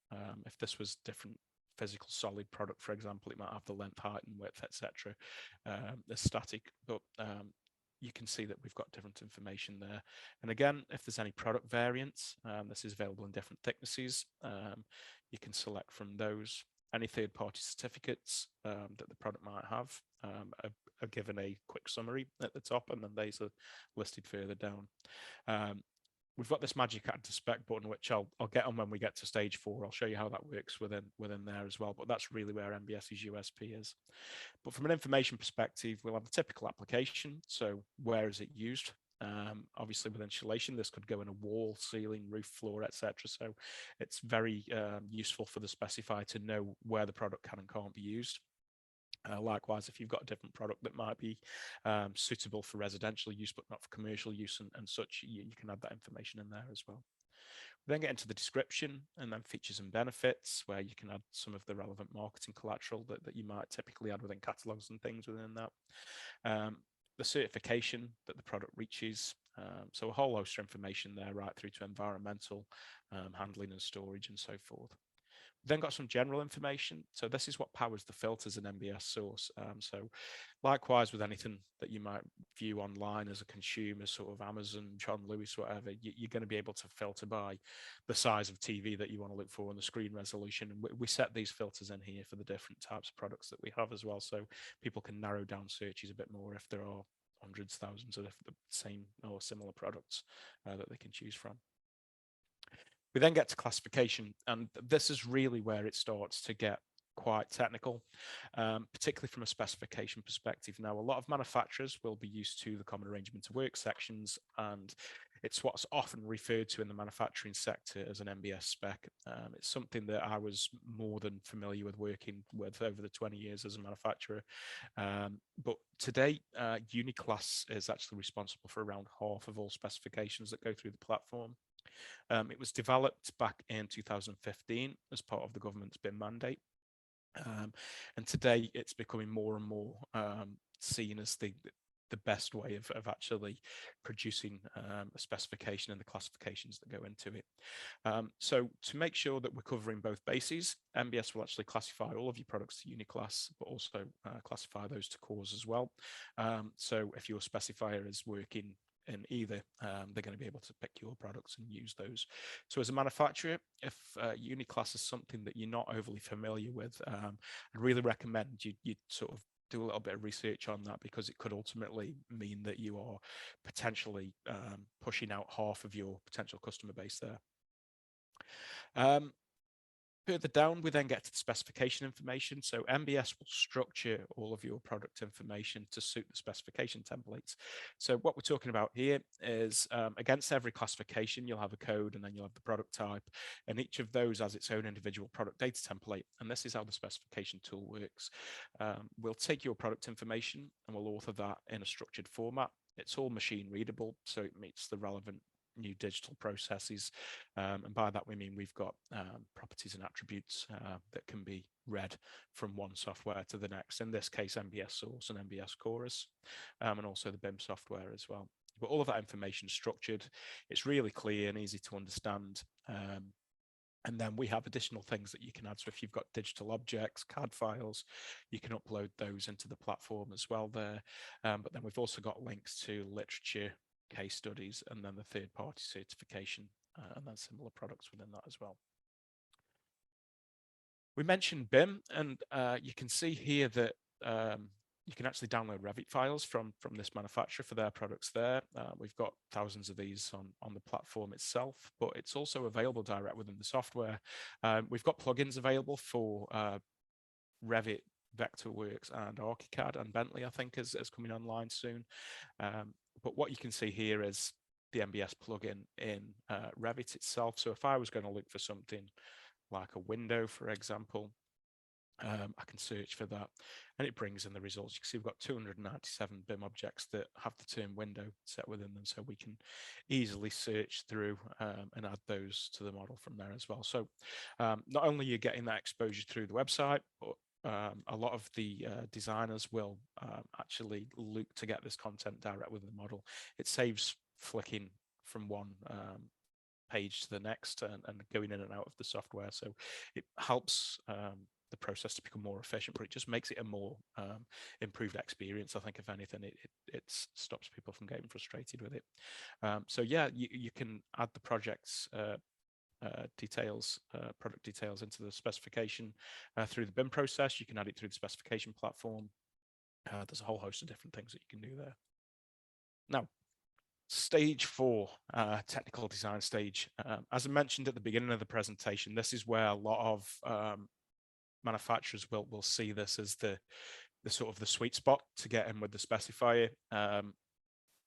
If this was different physical solid product, for example, it might have the length, height, and width, etc. It's static, but you can see that we've got different information there. And again, if there's any product variants, this is available in different thicknesses. You can select from those. Any third-party certificates that the product might have are given a quick summary at the top, and then these are listed further down. We've got this magic add to spec button, which I'll get on when we get to stage 4. I'll show you how that works within there as well. But that's really where MBS's USP is. But from an information perspective, we'll have a typical application. So where is it used? Obviously, with insulation, this could go in a wall, ceiling, roof, floor, etc. So it's very useful for the specifier to know where the product can and can't be used. Likewise, if you've got a different product that might be suitable for residential use but not for commercial use and such, you can add that information in there as well. We then get into the description and then features and benefits, where you can add some of the relevant marketing collateral that you might typically add within catalogs and things within that. The certification that the product reaches, so a whole host of information there, right through to environmental handling and storage and so forth. Then got some general information. So this is what powers the filters in MBS Source. So likewise with anything that you might view online as a consumer, sort of Amazon, John Lewis, whatever, you're going to be able to filter by the size of TV that you want to look for and the screen resolution. And we set these filters in here for the different types of products that we have as well. So people can narrow down searches a bit more if there are hundreds, thousands of the same or similar products that they can choose from. We then get to classification, and this is really where it starts to get quite technical, particularly from a specification perspective. Now, a lot of manufacturers will be used to the common arrangement of work sections, and it's what's often referred to in the manufacturing sector as an MBS spec. It's something that I was more than familiar with working with over the 20 years as a manufacturer. But today, Uniclass is actually responsible for around half of all specifications that go through the platform. It was developed back in 2015 as part of the government's BIM mandate. And today it's becoming more and more seen as the best way of actually producing a specification and the classifications that go into it. So to make sure that we're covering both bases, MBS will actually classify all of your products to uniclass, but also classify those to cores as well. So if your specifier is working in either, they're going to be able to pick your products and use those. So as a manufacturer, if uniclass is something that you're not overly familiar with, I'd really recommend you sort of do a little bit of research on that, because it could ultimately mean that you are potentially pushing out half of your potential customer base there. Further down, we then get to the specification information. So MBS will structure all of your product information to suit the specification templates. So what we're talking about here is against every classification, you'll have a code, and then you'll have the product type, and each of those has its own individual product data template. And this is how the specification tool works. We'll take your product information and we'll author that in a structured format. It's all machine readable, so it meets the relevant new digital processes, and by that we mean we've got properties and attributes that can be read from one software to the next, in this case MBS Source and MBS Chorus, and also the BIM software as well. But all of that information is structured, it's really clear and easy to understand. And then we have additional things that you can add. So if you've got digital objects, CAD files, you can upload those into the platform as well there. But then we've also got links to literature, case studies, and then the third-party certification, and then similar products within that as well. We mentioned BIM, and you can see here that you can actually download Revit files from this manufacturer for their products there. We've got thousands of these on the platform itself, but it's also available direct within the software. We've got plugins available for Revit, Vectorworks, and ArchiCAD, and Bentley, I think, is coming online soon. But what you can see here is the MBS plugin in Revit itself. So if I was going to look for something like a window, for example, I can search for that and it brings in the results. You can see we've got 297 BIM objects that have the term window set within them, so we can easily search through and add those to the model from there as well. So not only are you getting that exposure through the website, but a lot of the designers will actually look to get this content direct with the model. It saves flicking from one page to the next and going in and out of the software. So it helps the process to become more efficient, but it just makes it a more improved experience. I think if anything, it stops people from getting frustrated with it. So yeah, you can add the project's details, product details into the specification through the BIM process. You can add it through the specification platform. There's a whole host of different things that you can do there. Now, stage 4, technical design stage. As I mentioned at the beginning of the presentation, this is where a lot of manufacturers will see this as the sort of the sweet spot to get in with the specifier.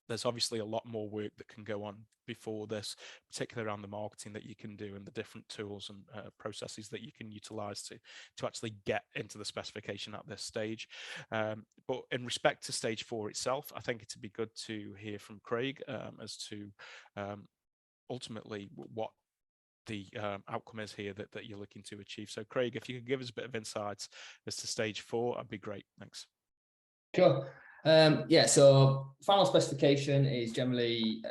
There's obviously a lot more work that can go on before this, particularly around the marketing that you can do and the different tools and processes that you can utilize to actually get into the specification at this stage. But in respect to stage 4 itself, I think it'd be good to hear from Craig as to ultimately what the outcome is here that you're looking to achieve. So Craig, if you could give us a bit of insights as to stage 4, that'd be great. Thanks. Sure. Yeah, so final specification is generally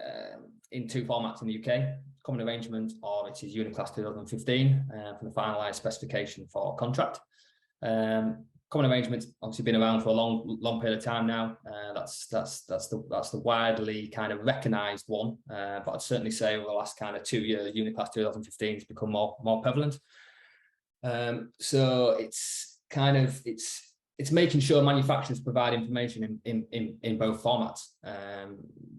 in 2 formats in the UK, common arrangement, or it is Uniclass 2015 for the finalised specification for contract. Common arrangement's obviously been around for a long period of time now. That's the widely kind of recognised one, but I'd certainly say over the last kind of 2 years, Uniclass 2015 has become more prevalent. So it's making sure manufacturers provide information in both formats.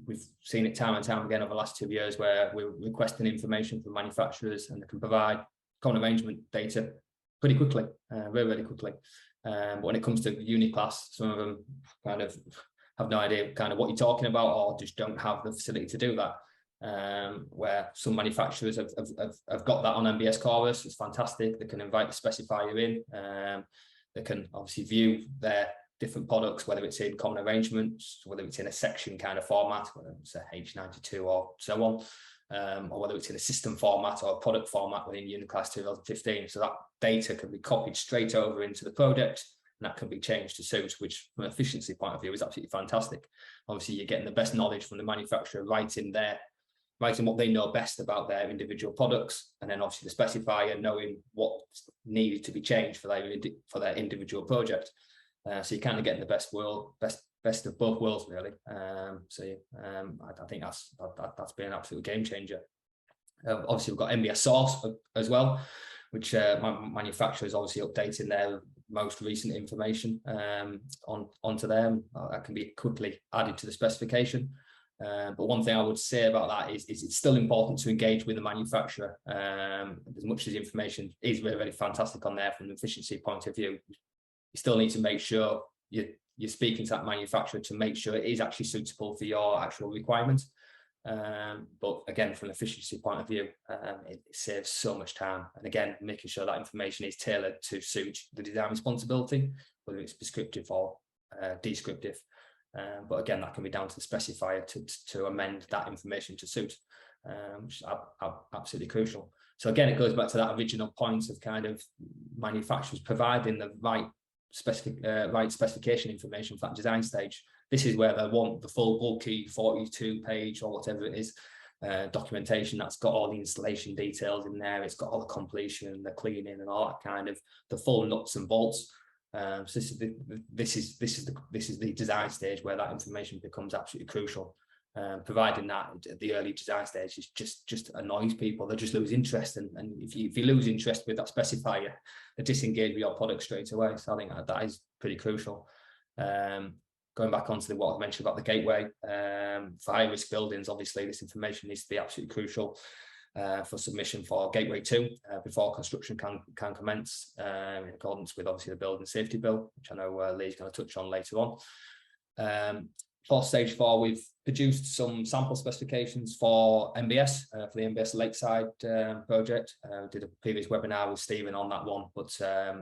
We've seen it time and time again over the last 2 years where we're requesting information from manufacturers and they can provide common arrangement data pretty quickly, really quickly. But when it comes to Uniclass, some of them kind of have no idea kind of what you're talking about, or just don't have the facility to do that. Where some manufacturers have got that on MBS Chorus. It's fantastic. They can invite the specifier in. They can obviously view their different products, whether it's in common arrangements, whether it's in a section kind of format, whether it's a H92 or so on, or whether it's in a system format or a product format within Uniclass 2015. So data can be copied straight over into the project, and that can be changed to suit, which from an efficiency point of view is absolutely fantastic. Obviously, you're getting the best knowledge from the manufacturer writing what they know best about their individual products, and then obviously the specifier knowing what needed to be changed for their individual project. So you're kind of getting the best of both worlds, really. I think that's been an absolute game changer. Obviously, we've got MBS Source as well, which manufacturers is obviously updating their most recent information onto them. That can be quickly added to the specification. But one thing I would say about that is it's still important to engage with the manufacturer. As much as information is very, very fantastic on there from an efficiency point of view, you still need to make sure you're speaking to that manufacturer to make sure it is actually suitable for your actual requirements. But again, from an efficiency point of view, it saves so much time. And again, making sure that information is tailored to suit the design responsibility, whether it's prescriptive or descriptive. But again, that can be down to the specifier to amend that information to suit, which is absolutely crucial. So again, it goes back to that original point of kind of manufacturers providing the right specification information for that design stage. This is where they want the full bulky 42-page or whatever it is documentation that's got all the installation details in there. It's got all the completion, the cleaning, and all that kind of the full nuts and bolts. So this is the design stage where that information becomes absolutely crucial. Providing that at the early design stage is just annoys people. They just lose interest, and if you lose interest with that specifier, they disengage with your product straight away. So I think that is pretty crucial. Going back onto what I mentioned about the gateway, for high-risk buildings, obviously this information needs to be absolutely crucial for submission for Gateway 2 before construction can commence, in accordance with obviously the Building Safety Bill, which I know Lee's going to touch on later on. For stage 4, we've produced some sample specifications for MBS, for the MBS Lakeside project. Did a previous webinar with Stephen on that one, but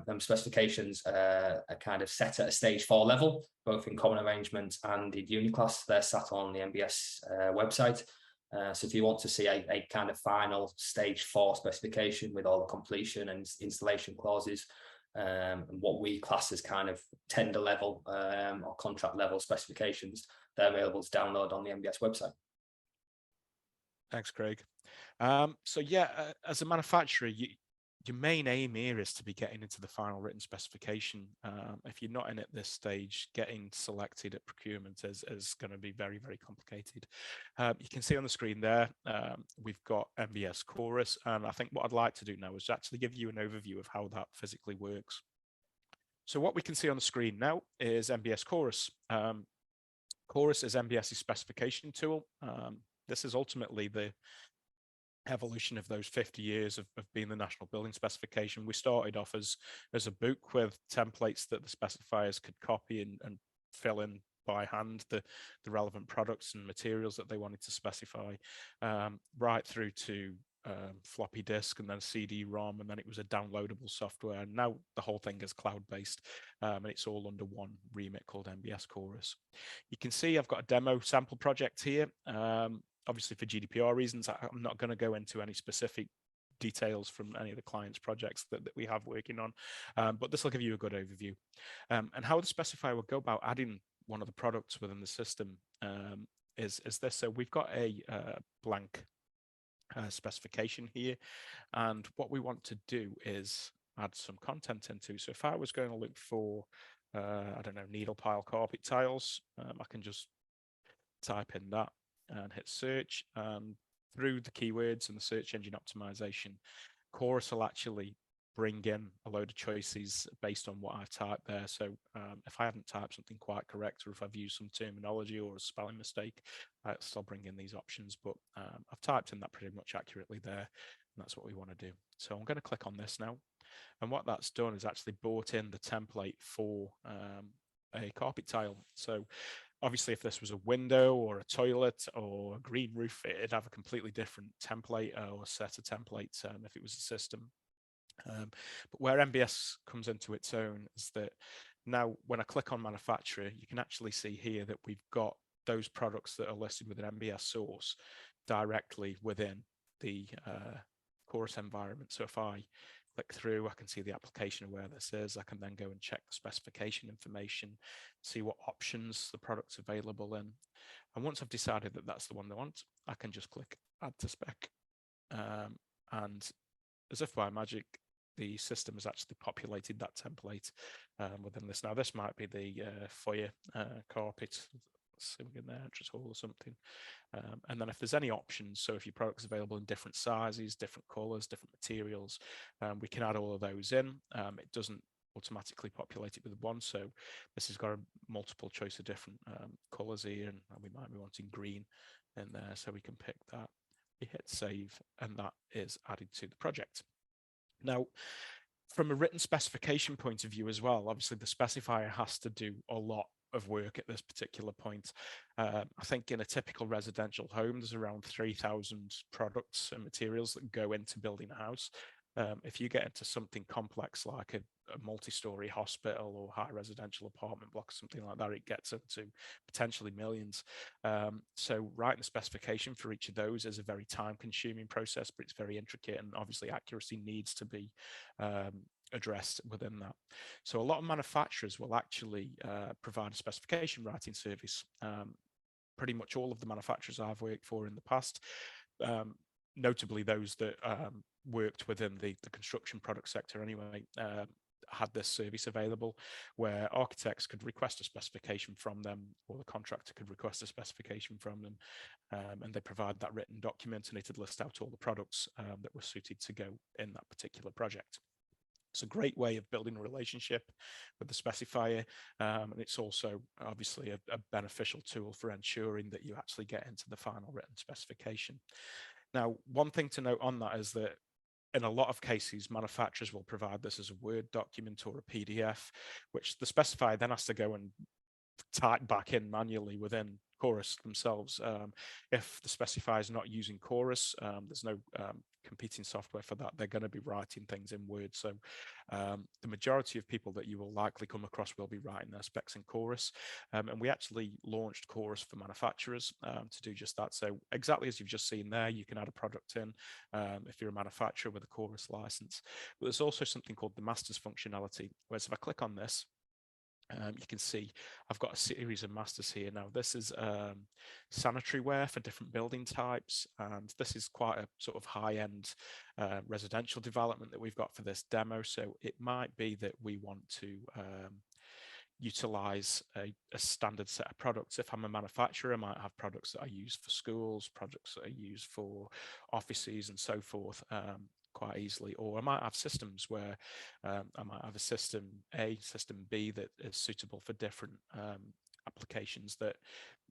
them specifications are kind of set at a stage 4 level, both in common arrangement and in Uniclass. They're sat on the MBS website. So if you want to see a kind of final stage 4 specification with all the completion and installation clauses, and what we class as kind of tender level or contract level specifications, they're available to download on the MBS website. Thanks, Craig. So yeah, as a manufacturer, your main aim here is to be getting into the final written specification. If you're not in at this stage, getting selected at procurement is going to be very, very complicated. You can see on the screen there, we've got MBS Chorus, and I think what I'd like to do now is actually give you an overview of how that physically works. So what we can see on the screen now is MBS Chorus. Chorus is MBS's specification tool. This is ultimately the evolution of those 50 years of being the national building specification. We started off as a book with templates that the specifiers could copy and fill in by hand the relevant products and materials that they wanted to specify, right through to floppy disk and then CD-ROM, and then it was a downloadable software. And now the whole thing is cloud-based, and it's all under one remit called MBS Chorus. You can see I've got a demo sample project here. Obviously, for GDPR reasons, I'm not going to go into any specific details from any of the clients' projects that we have working on, but this will give you a good overview. And how the specifier will go about adding one of the products within the system is this. So we've got a blank specification here, and what we want to do is add some content into. So if I was going to look for, I don't know, needle pile carpet tiles, I can just type in that and hit search, and through the keywords and the search engine optimization, Chorus will actually bring in a load of choices based on what I've typed there. So if I haven't typed something quite correct, or if I've used some terminology or a spelling mistake, I'll still bring in these options, but I've typed in that pretty much accurately there, and that's what we want to do. So I'm going to click on this now, and what that's done is actually brought in the template for a carpet tile. So obviously, if this was a window or a toilet or a green roof, it'd have a completely different template or set of templates if it was a system. But where MBS comes into its own is that now when I click on manufacturer, you can actually see here that we've got those products that are listed with an MBS source directly within the Chorus environment. So if I click through, I can see the application of where this is. I can then go and check the specification information, see what options the product's available in. And once I've decided that that's the one I want, I can just click add to spec. And as if by magic, the system has actually populated that template within this. Now, this might be the foyer carpet, in there, entrance hall or something. And then if there's any options, so if your product's available in different sizes, different colors, different materials, we can add all of those in. It doesn't automatically populate it with one, so this has got a multiple choice of different colors here, and we might be wanting green in there, so we can pick that. We hit save, and that is added to the project. Now, from a written specification point of view as well, obviously the specifier has to do a lot of work at this particular point. I think in a typical residential home, there's around 3,000 products and materials that go into building a house. If you get into something complex like a multi-story hospital or high residential apartment block or something like that, it gets up to potentially millions. So writing a specification for each of those is a very time-consuming process, but it's very intricate, and obviously accuracy needs to be addressed within that. So a lot of manufacturers will actually provide a specification writing service. Pretty much all of the manufacturers I've worked for in the past, notably those that worked within the construction product sector anyway, had this service available where architects could request a specification from them, or the contractor could request a specification from them, and they provide that written document, and it'd list out all the products that were suited to go in that particular project. It's a great way of building a relationship with the specifier, and it's also obviously a beneficial tool for ensuring that you actually get into the final written specification. Now, one thing to note on that is that in a lot of cases, manufacturers will provide this as a Word document or a PDF, which the specifier then has to go and type back in manually within Chorus themselves. If the specifier is not using Chorus, there's no competing software for that. They're going to be writing things in Word. So the majority of people that you will likely come across will be writing their specs in Chorus. And we actually launched Chorus for manufacturers to do just that. So exactly as you've just seen there, you can add a product in if you're a manufacturer with a Chorus license. But there's also something called the masters functionality, whereas if I click on this, you can see I've got a series of masters here. Now, this is sanitary ware for different building types, and this is quite a sort of high-end residential development that we've got for this demo. So it might be that we want to utilize a standard set of products. If I'm a manufacturer, I might have products that I use for schools, products that I use for offices and so forth. Quite easily, or I might have systems where I might have a system A, system B that is suitable for different applications that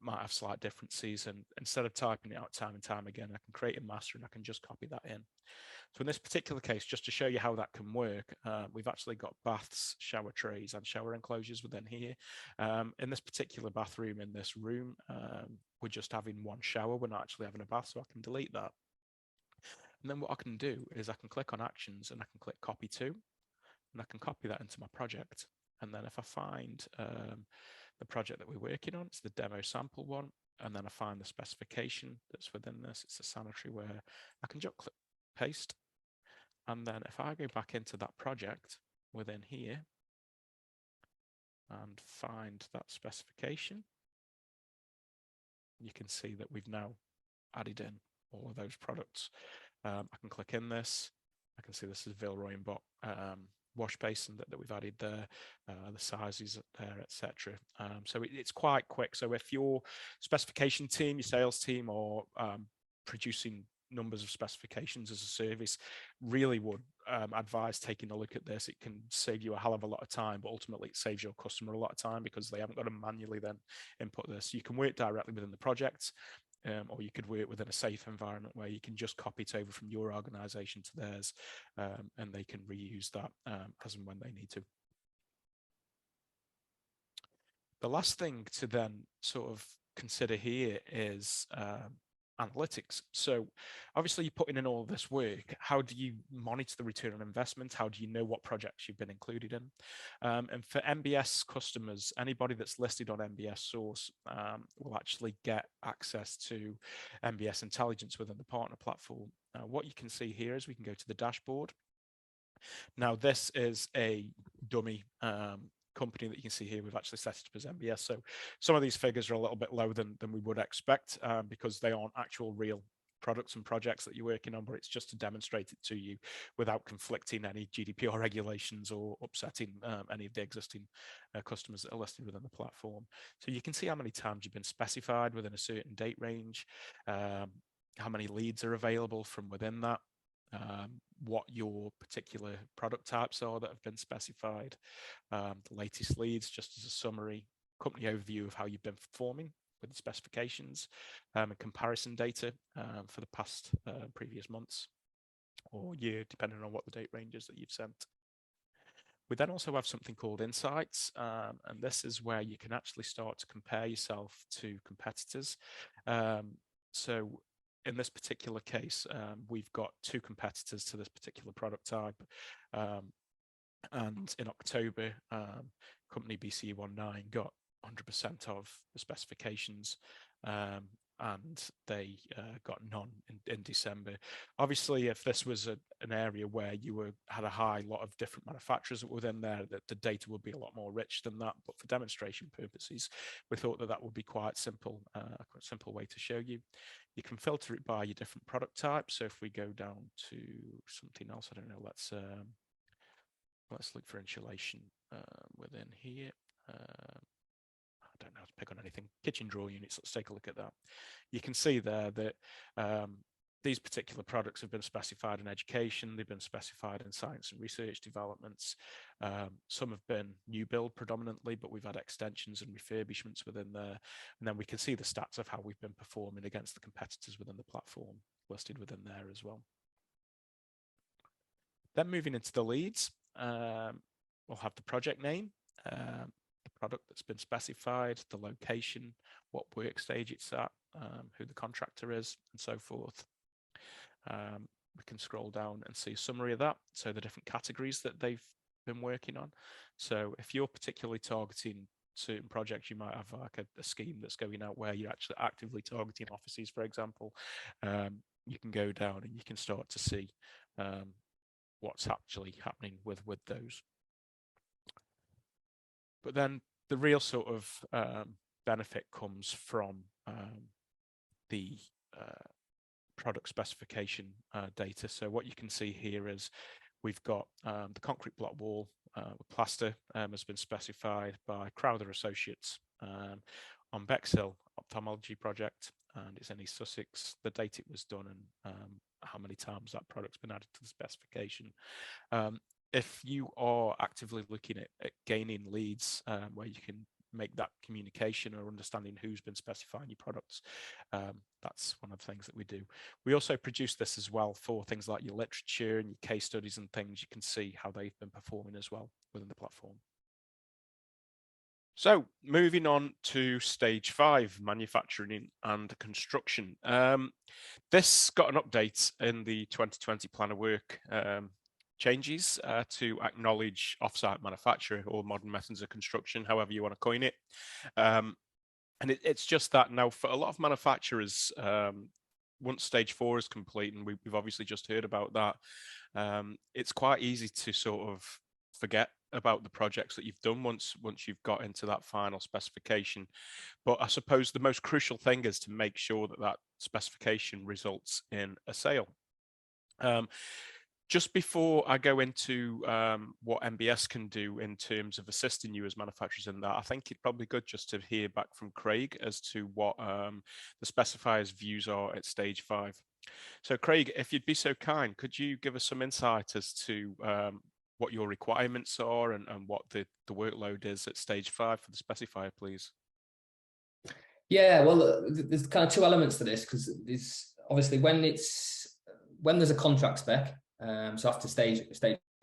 might have slight differences, and instead of typing it out time and time again, I can create a master and I can just copy that in. So in this particular case, just to show you how that can work, we've actually got baths, shower trays and shower enclosures within here. In this particular bathroom, in this room, we're just having one shower, we're not actually having a bath, so I can delete that. And then what I can do is I can click on actions and I can click copy to, and I can copy that into my project. And then if I find the project that we're working on, it's the demo sample one, and then I find the specification that's within this, it's a sanitary ware, I can just click paste. And then if I go back into that project within here and find that specification, you can see that we've now added in all of those products. I can click in this. I can see this is Villeroy and Boch wash basin that we've added there, the sizes there, etc. So it's quite quick. So if your specification team, your sales team, are producing numbers of specifications as a service, really would advise taking a look at this. It can save you a hell of a lot of time, but ultimately it saves your customer a lot of time because they haven't got to manually then input this. You can work directly within the project. Or you could work within a safe environment where you can just copy it over from your organization to theirs, and they can reuse that as and when they need to. The last thing to then sort of consider here is analytics. So obviously you're putting in all this work. How do you monitor the return on investment? How do you know what projects you've been included in? And for MBS customers, anybody that's listed on MBS Source will actually get access to MBS Intelligence within the partner platform. What you can see here is we can go to the dashboard. Now, this is a dummy company that you can see here. We've actually set it up as MBS. So some of these figures are a little bit lower than we would expect because they aren't actual real products and projects that you're working on, but it's just to demonstrate it to you without conflicting any GDPR regulations or upsetting any of the existing customers that are listed within the platform. So you can see how many times you've been specified within a certain date range, how many leads are available from within that, what your particular product types are that have been specified, the latest leads, just as a summary, company overview of how you've been performing with the specifications, and comparison data for the past previous months or year, depending on what the date range is that you've sent. We then also have something called insights, and this is where you can actually start to compare yourself to competitors. So in this particular case, we've got 2 competitors to this particular product type. And in October, company BC19 got 100% of the specifications, and they got none in December. Obviously, if this was an area where you had a high lot of different manufacturers within there, that the data would be a lot more rich than that. But for demonstration purposes, we thought that would be quite simple, a quite simple way to show you. You can filter it by your different product types. So if we go down to something else, I don't know, let's look for insulation within here. I don't know how to pick on anything. Kitchen drawer units, let's take a look at that. You can see there that these particular products have been specified in education, they've been specified in science and research developments. Some have been new build predominantly, but we've had extensions and refurbishments within there. And then we can see the stats of how we've been performing against the competitors within the platform listed within there as well. Then moving into the leads, we'll have the project name, the product that's been specified, the location, what work stage it's at, who the contractor is, and so forth. We can scroll down and see a summary of that. So the different categories that they've been working on. So if you're particularly targeting certain projects, you might have like a scheme that's going out where you're actually actively targeting offices, for example. You can go down and you can start to see what's actually happening with those. But then the real sort of benefit comes from the product specification data. So what you can see here is we've got the concrete block wall with plaster has been specified by Crowther Associates on Bexhill ophthalmology project, and it's in East Sussex, the date it was done, and how many times that product's been added to the specification. If you are actively looking at gaining leads where you can make that communication or understanding who's been specifying your products, that's one of the things that we do. We also produce this as well for things like your literature and your case studies and things. You can see how they've been performing as well within the platform. So moving on to stage 5, manufacturing and construction. This got an update in the 2020 plan of work changes to acknowledge offsite manufacture or modern methods of construction, however you want to coin it. And it's just that now for a lot of manufacturers, once stage 4 is complete, and we've obviously just heard about that, it's quite easy to sort of forget about the projects that you've done once you've got into that final specification. But I suppose the most crucial thing is to make sure that specification results in a sale. Just before I go into what MBS can do in terms of assisting you as manufacturers in that, I think it's probably good just to hear back from Craig as to what the specifier's views are at stage 5. So Craig, if you'd be so kind, could you give us some insight as to what your requirements are and what the workload is at stage 5 for the specifier, please? Yeah, well, there's kind of 2 elements to this, because there's obviously when there's a contract spec, so after stage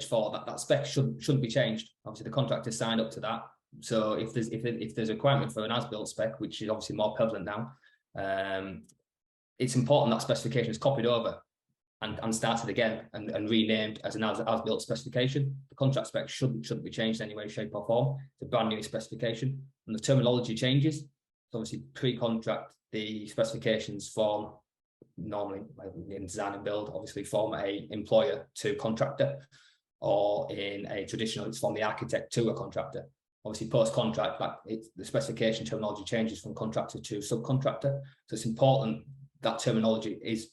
4, that spec shouldn't be changed. Obviously, the contractor signed up to that. So if there's a requirement for an as-built spec, which is obviously more prevalent now, it's important that specification is copied over and started again and renamed as an as-built specification. The contract spec shouldn't be changed in any way, shape, or form. It's a brand new specification, and the terminology changes. So obviously, pre-contract, the specifications form normally in design and build, obviously form a employer to contractor or in a traditional, it's from the architect to a contractor. Obviously, post-contract, the specification terminology changes from contractor to subcontractor. So it's important that terminology it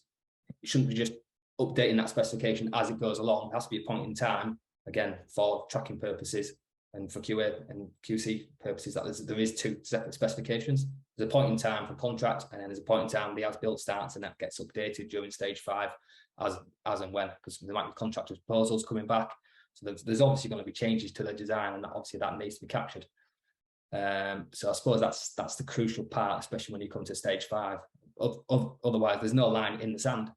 shouldn't be just updating that specification as it goes along. It has to be a point in time, again, for tracking purposes and for QA and QC purposes, that there is two separate specifications. There's a point in time for contract, and then there's a point in time the as-built starts, and that gets updated during stage 5 as and when, because there might be contractor proposals coming back. So there's obviously going to be changes to the design, and obviously that needs to be captured. So I suppose that's the crucial part, especially when you come to stage 5. Otherwise, there's no line in the sand.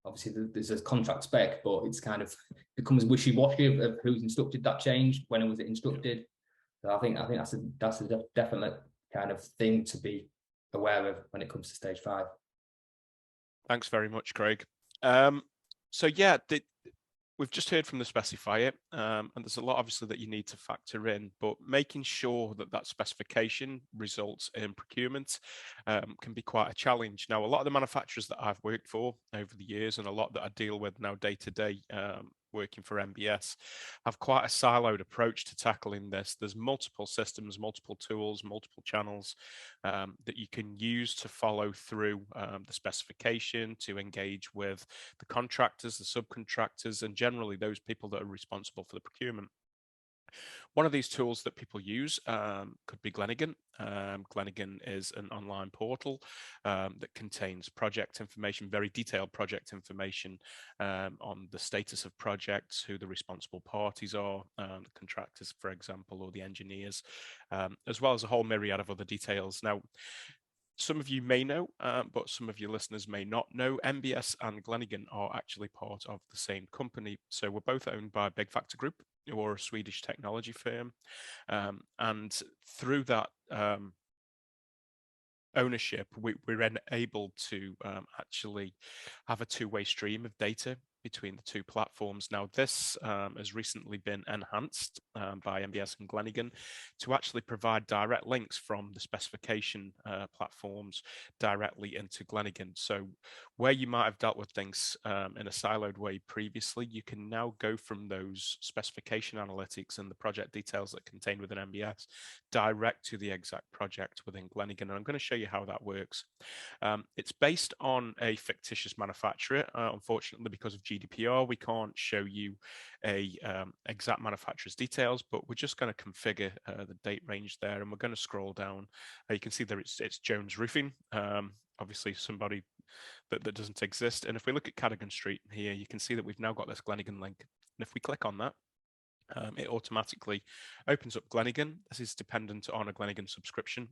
Obviously, there's a contract spec, but it's kind of becomes wishy-washy of who's instructed that change, when was it instructed. So I think that's a definite kind of thing to be aware of when it comes to stage 5. Thanks very much, Craig. So yeah, we've just heard from the specifier, and there's a lot obviously that you need to factor in, but making sure that specification results in procurement can be quite a challenge. Now, a lot of the manufacturers that I've worked for over the years, and a lot that I deal with now day to day, working for MBS, have quite a siloed approach to tackling this. There's multiple systems, multiple tools, multiple channels that you can use to follow through the specification, to engage with the contractors, the subcontractors, and generally those people that are responsible for the procurement. One of these tools that people use could be Glenigan. Glenigan is an online portal that contains project information, very detailed project information on the status of projects, who the responsible parties are, the contractors, for example, or the engineers, as well as a whole myriad of other details. Now, some of you may know, but some of your listeners may not know, MBS and Glenigan are actually part of the same company. So we're both owned by Byggfakta Group, who are a Swedish technology firm. And through that ownership, we're able to actually have a two-way stream of data between the two platforms. Now, this has recently been enhanced by MBS and Glenigan to actually provide direct links from the specification platforms directly into Glenigan. So where you might have dealt with things in a siloed way previously, you can now go from those specification analytics and the project details that are contained within MBS direct to the exact project within Glenigan. And I'm going to show you how that works. It's based on a fictitious manufacturer. Unfortunately, because of GDPR, we can't show you a exact manufacturer's details, but we're just going to configure the date range there, and we're going to scroll down. You can see that it's Jones Roofing, obviously somebody that doesn't exist. And if we look at Cadogan Street here, you can see that we've now got this Glenigan link. And if we click on that, it automatically opens up Glenigan. This is dependent on a Glenigan subscription,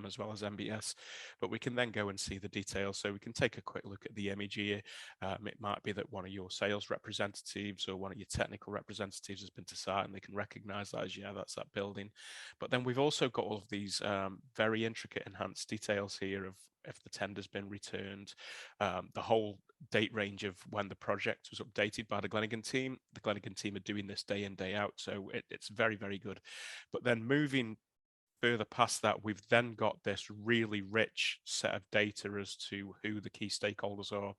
as well as MBS, but we can then go and see the details. So we can take a quick look at the image here. It might be that one of your sales representatives or one of your technical representatives has been to site, and they can recognize that as, yeah, that's that building. But then we've also got all of these very intricate enhanced details here of if the tender's been returned, the whole date range of when the project was updated by the Glenigan team. The Glenigan team are doing this day in, day out, so it's very, very good. But then moving further past that, we've then got this really rich set of data as to who the key stakeholders are,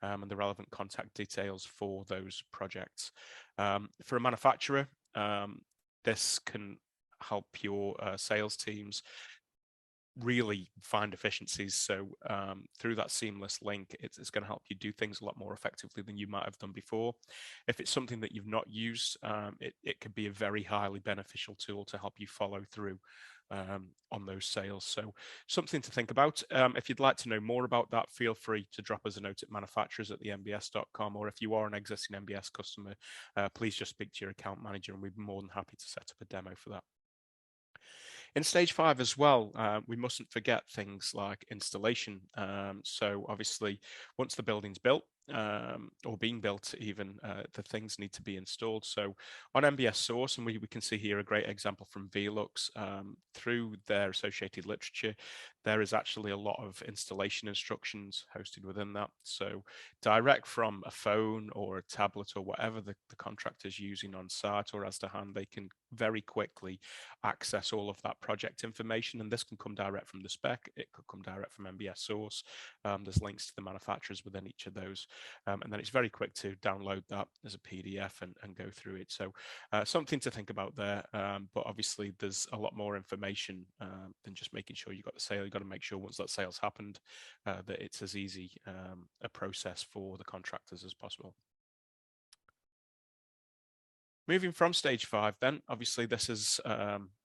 and the relevant contact details for those projects. For a manufacturer, this can help your sales teams really find efficiencies. So through that seamless link, it's going to help you do things a lot more effectively than you might have done before. If it's something that you've not used, it could be a very highly beneficial tool to help you follow through on those sales. So something to think about. If you'd like to know more about that, feel free to drop us a note at manufacturers@thembs.com, or if you are an existing MBS customer, please just speak to your account manager, and we'd be more than happy to set up a demo for that. In stage 5 as well, we mustn't forget things like installation. So obviously, once the building's built, or being built even, the things need to be installed. So on MBS Source, and we can see here a great example from Velux, through their associated literature, there is actually a lot of installation instructions hosted within that. So direct from a phone or a tablet or whatever the contractor's using on site or as to hand, they can very quickly access all of that project information. And this can come direct from the spec. It could come direct from MBS Source. There's links to the manufacturers within each of those. and then it's very quick to download that as a PDF and go through it. So something to think about there, but obviously there's a lot more information than just making sure you got the sale. You've got to make sure once that sale's happened that it's as easy a process for the contractors as possible. Moving from stage 5, then obviously this is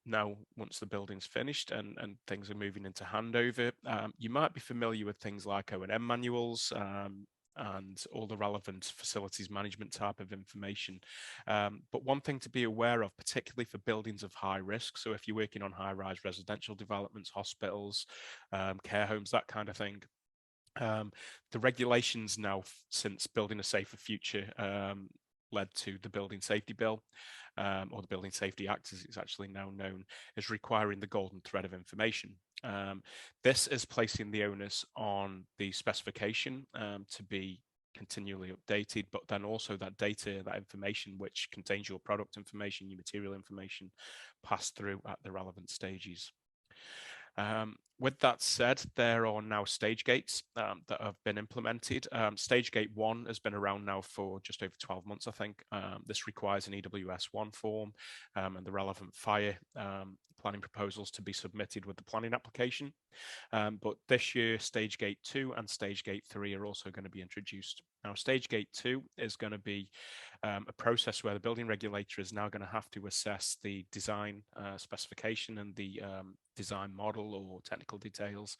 now once the building's finished and things are moving into handover. You might be familiar with things like O&M manuals and all the relevant facilities management type of information. But one thing to be aware of, particularly for buildings of high risk, so if you're working on high-rise residential developments, hospitals, care homes, that kind of thing, the regulations now, since Building a Safer Future led to the Building Safety Bill, or the Building Safety Act as it's actually now known, is requiring the golden thread of information. This is placing the onus on the specification to be continually updated, but then also that data, that information which contains your product information, your material information, passed through at the relevant stages. With that said, there are now stage gates that have been implemented. Stage gate 1 has been around now for just over 12 months, I think. This requires an EWS 1 form and the relevant fire planning proposals to be submitted with the planning application. But this year, stage gate 2 and stage gate 3 are also going to be introduced. Now, stage gate 2 is going to be a process where the building regulator is now going to have to assess the design specification and the design model or technical details,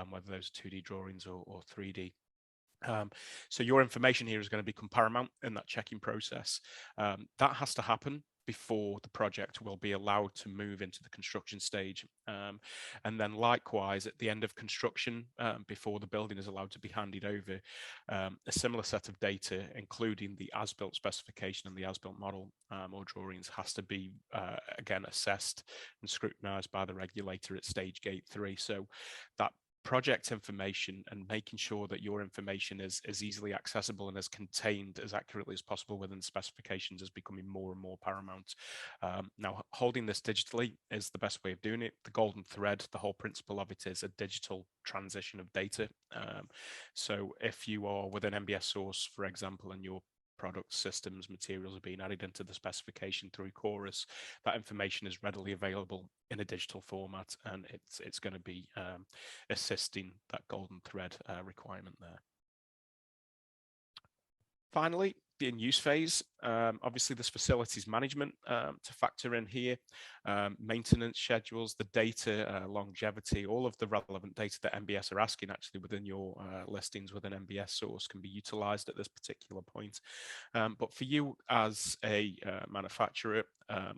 whether those are 2D drawings or 3D. So your information here is going to become paramount in that checking process. That has to happen before the project will be allowed to move into the construction stage. And then likewise, at the end of construction, before the building is allowed to be handed over, a similar set of data, including the as-built specification and the as-built model or drawings, has to be, again, assessed and scrutinized by the regulator at stage gate 3. So that project information and making sure that your information is as easily accessible and as contained as accurately as possible within specifications is becoming more and more paramount. Now, holding this digitally is the best way of doing it. The golden thread, the whole principle of it is a digital transition of data. So if you are within MBS Source, for example, and your products, systems, materials are being added into the specification through Chorus, that information is readily available in a digital format, and it's going to be assisting that golden thread requirement there. Finally, the in-use phase. Obviously, there's facilities management to factor in here, maintenance schedules, the data, longevity, all of the relevant data that MBS are asking actually within your listings within MBS Source can be utilized at this particular point. But for you as a manufacturer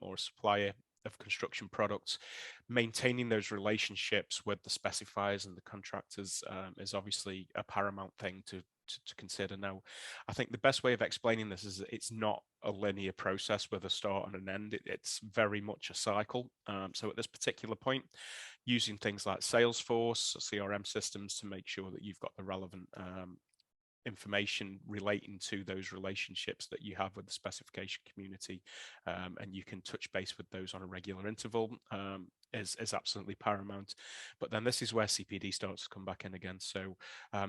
or a supplier of construction products, maintaining those relationships with the specifiers and the contractors is obviously a paramount thing to consider. Now, I think the best way of explaining this is that it's not a linear process with a start and an end. It's very much a cycle. So at this particular point, using things like Salesforce, CRM systems to make sure that you've got the relevant information relating to those relationships that you have with the specification community, and you can touch base with those on a regular interval, is absolutely paramount. But then this is where CPD starts to come back in again. So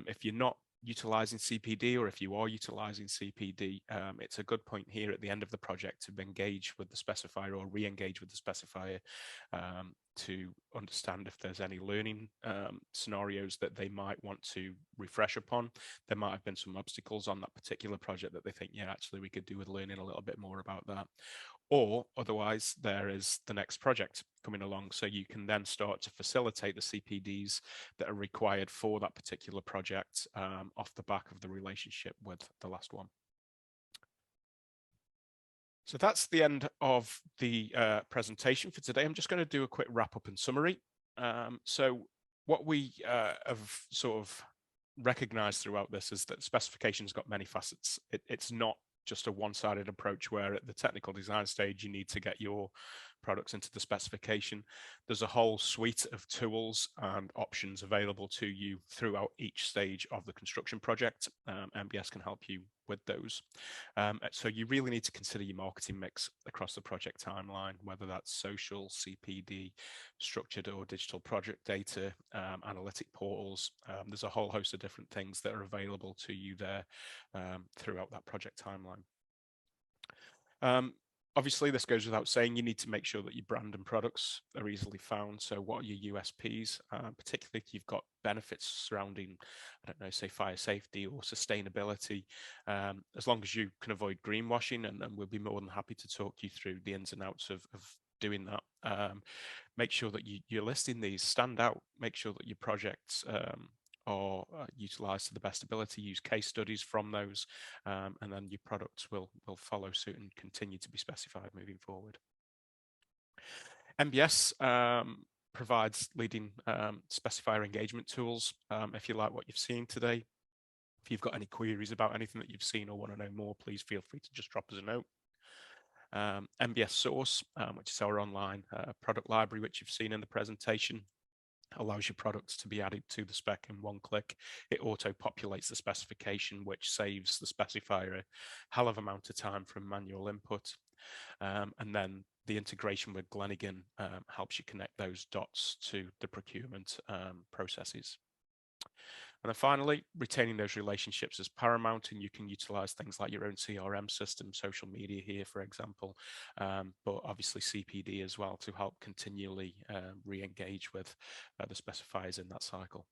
if you're not utilizing CPD, or if you are utilizing CPD, it's a good point here at the end of the project to engage with the specifier or re-engage with the specifier to understand if there's any learning scenarios that they might want to refresh upon. There might have been some obstacles on that particular project that they think, yeah, actually we could do with learning a little bit more about that. Or otherwise, there is the next project coming along. So you can then start to facilitate the CPDs that are required for that particular project off the back of the relationship with the last one. So that's the end of the presentation for today. I'm just going to do a quick wrap up and summary. So what we have sort of recognized throughout this is that specification's got many facets. It's not just a one-sided approach where at the technical design stage you need to get your products into the specification. There's a whole suite of tools and options available to you throughout each stage of the construction project. MBS can help you with those. So you really need to consider your marketing mix across the project timeline, whether that's social, CPD, structured or digital project data, analytic portals. There's a whole host of different things that are available to you there throughout that project timeline. Obviously, this goes without saying, you need to make sure that your brand and products are easily found. So what are your USPs, particularly if you've got benefits surrounding, I don't know, say fire safety or sustainability, as long as you can avoid greenwashing, and we'll be more than happy to talk you through the ins and outs of doing that. Make sure that you're listing these, stand out, make sure that your projects or utilized to the best ability, use case studies from those, and then your products will follow suit and continue to be specified moving forward. MBS provides leading specifier engagement tools. If you like what you've seen today, if you've got any queries about anything that you've seen or want to know more, please feel free to just drop us a note. MBS Source, which is our online product library, which you've seen in the presentation, allows your products to be added to the spec in one click. It auto-populates the specification, which saves the specifier a hell of amount of time from manual input. And then the integration with Glenigan helps you connect those dots to the procurement processes. And then finally, retaining those relationships is paramount, and you can utilize things like your own CRM system, social media here, for example, but obviously CPD as well to help continually re-engage with the specifiers in that cycle.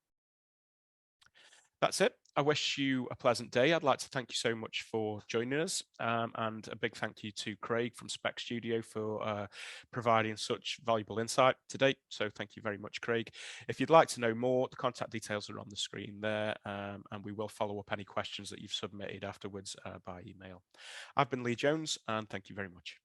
That's it. I wish you a pleasant day. I'd like to thank you so much for joining us, and a big thank you to Craig from SpecStudio for providing such valuable insight today. So thank you very much, Craig. If you'd like to know more, the contact details are on the screen there, and we will follow up any questions that you've submitted afterwards by email. I've been Lee Jones, and thank you very much.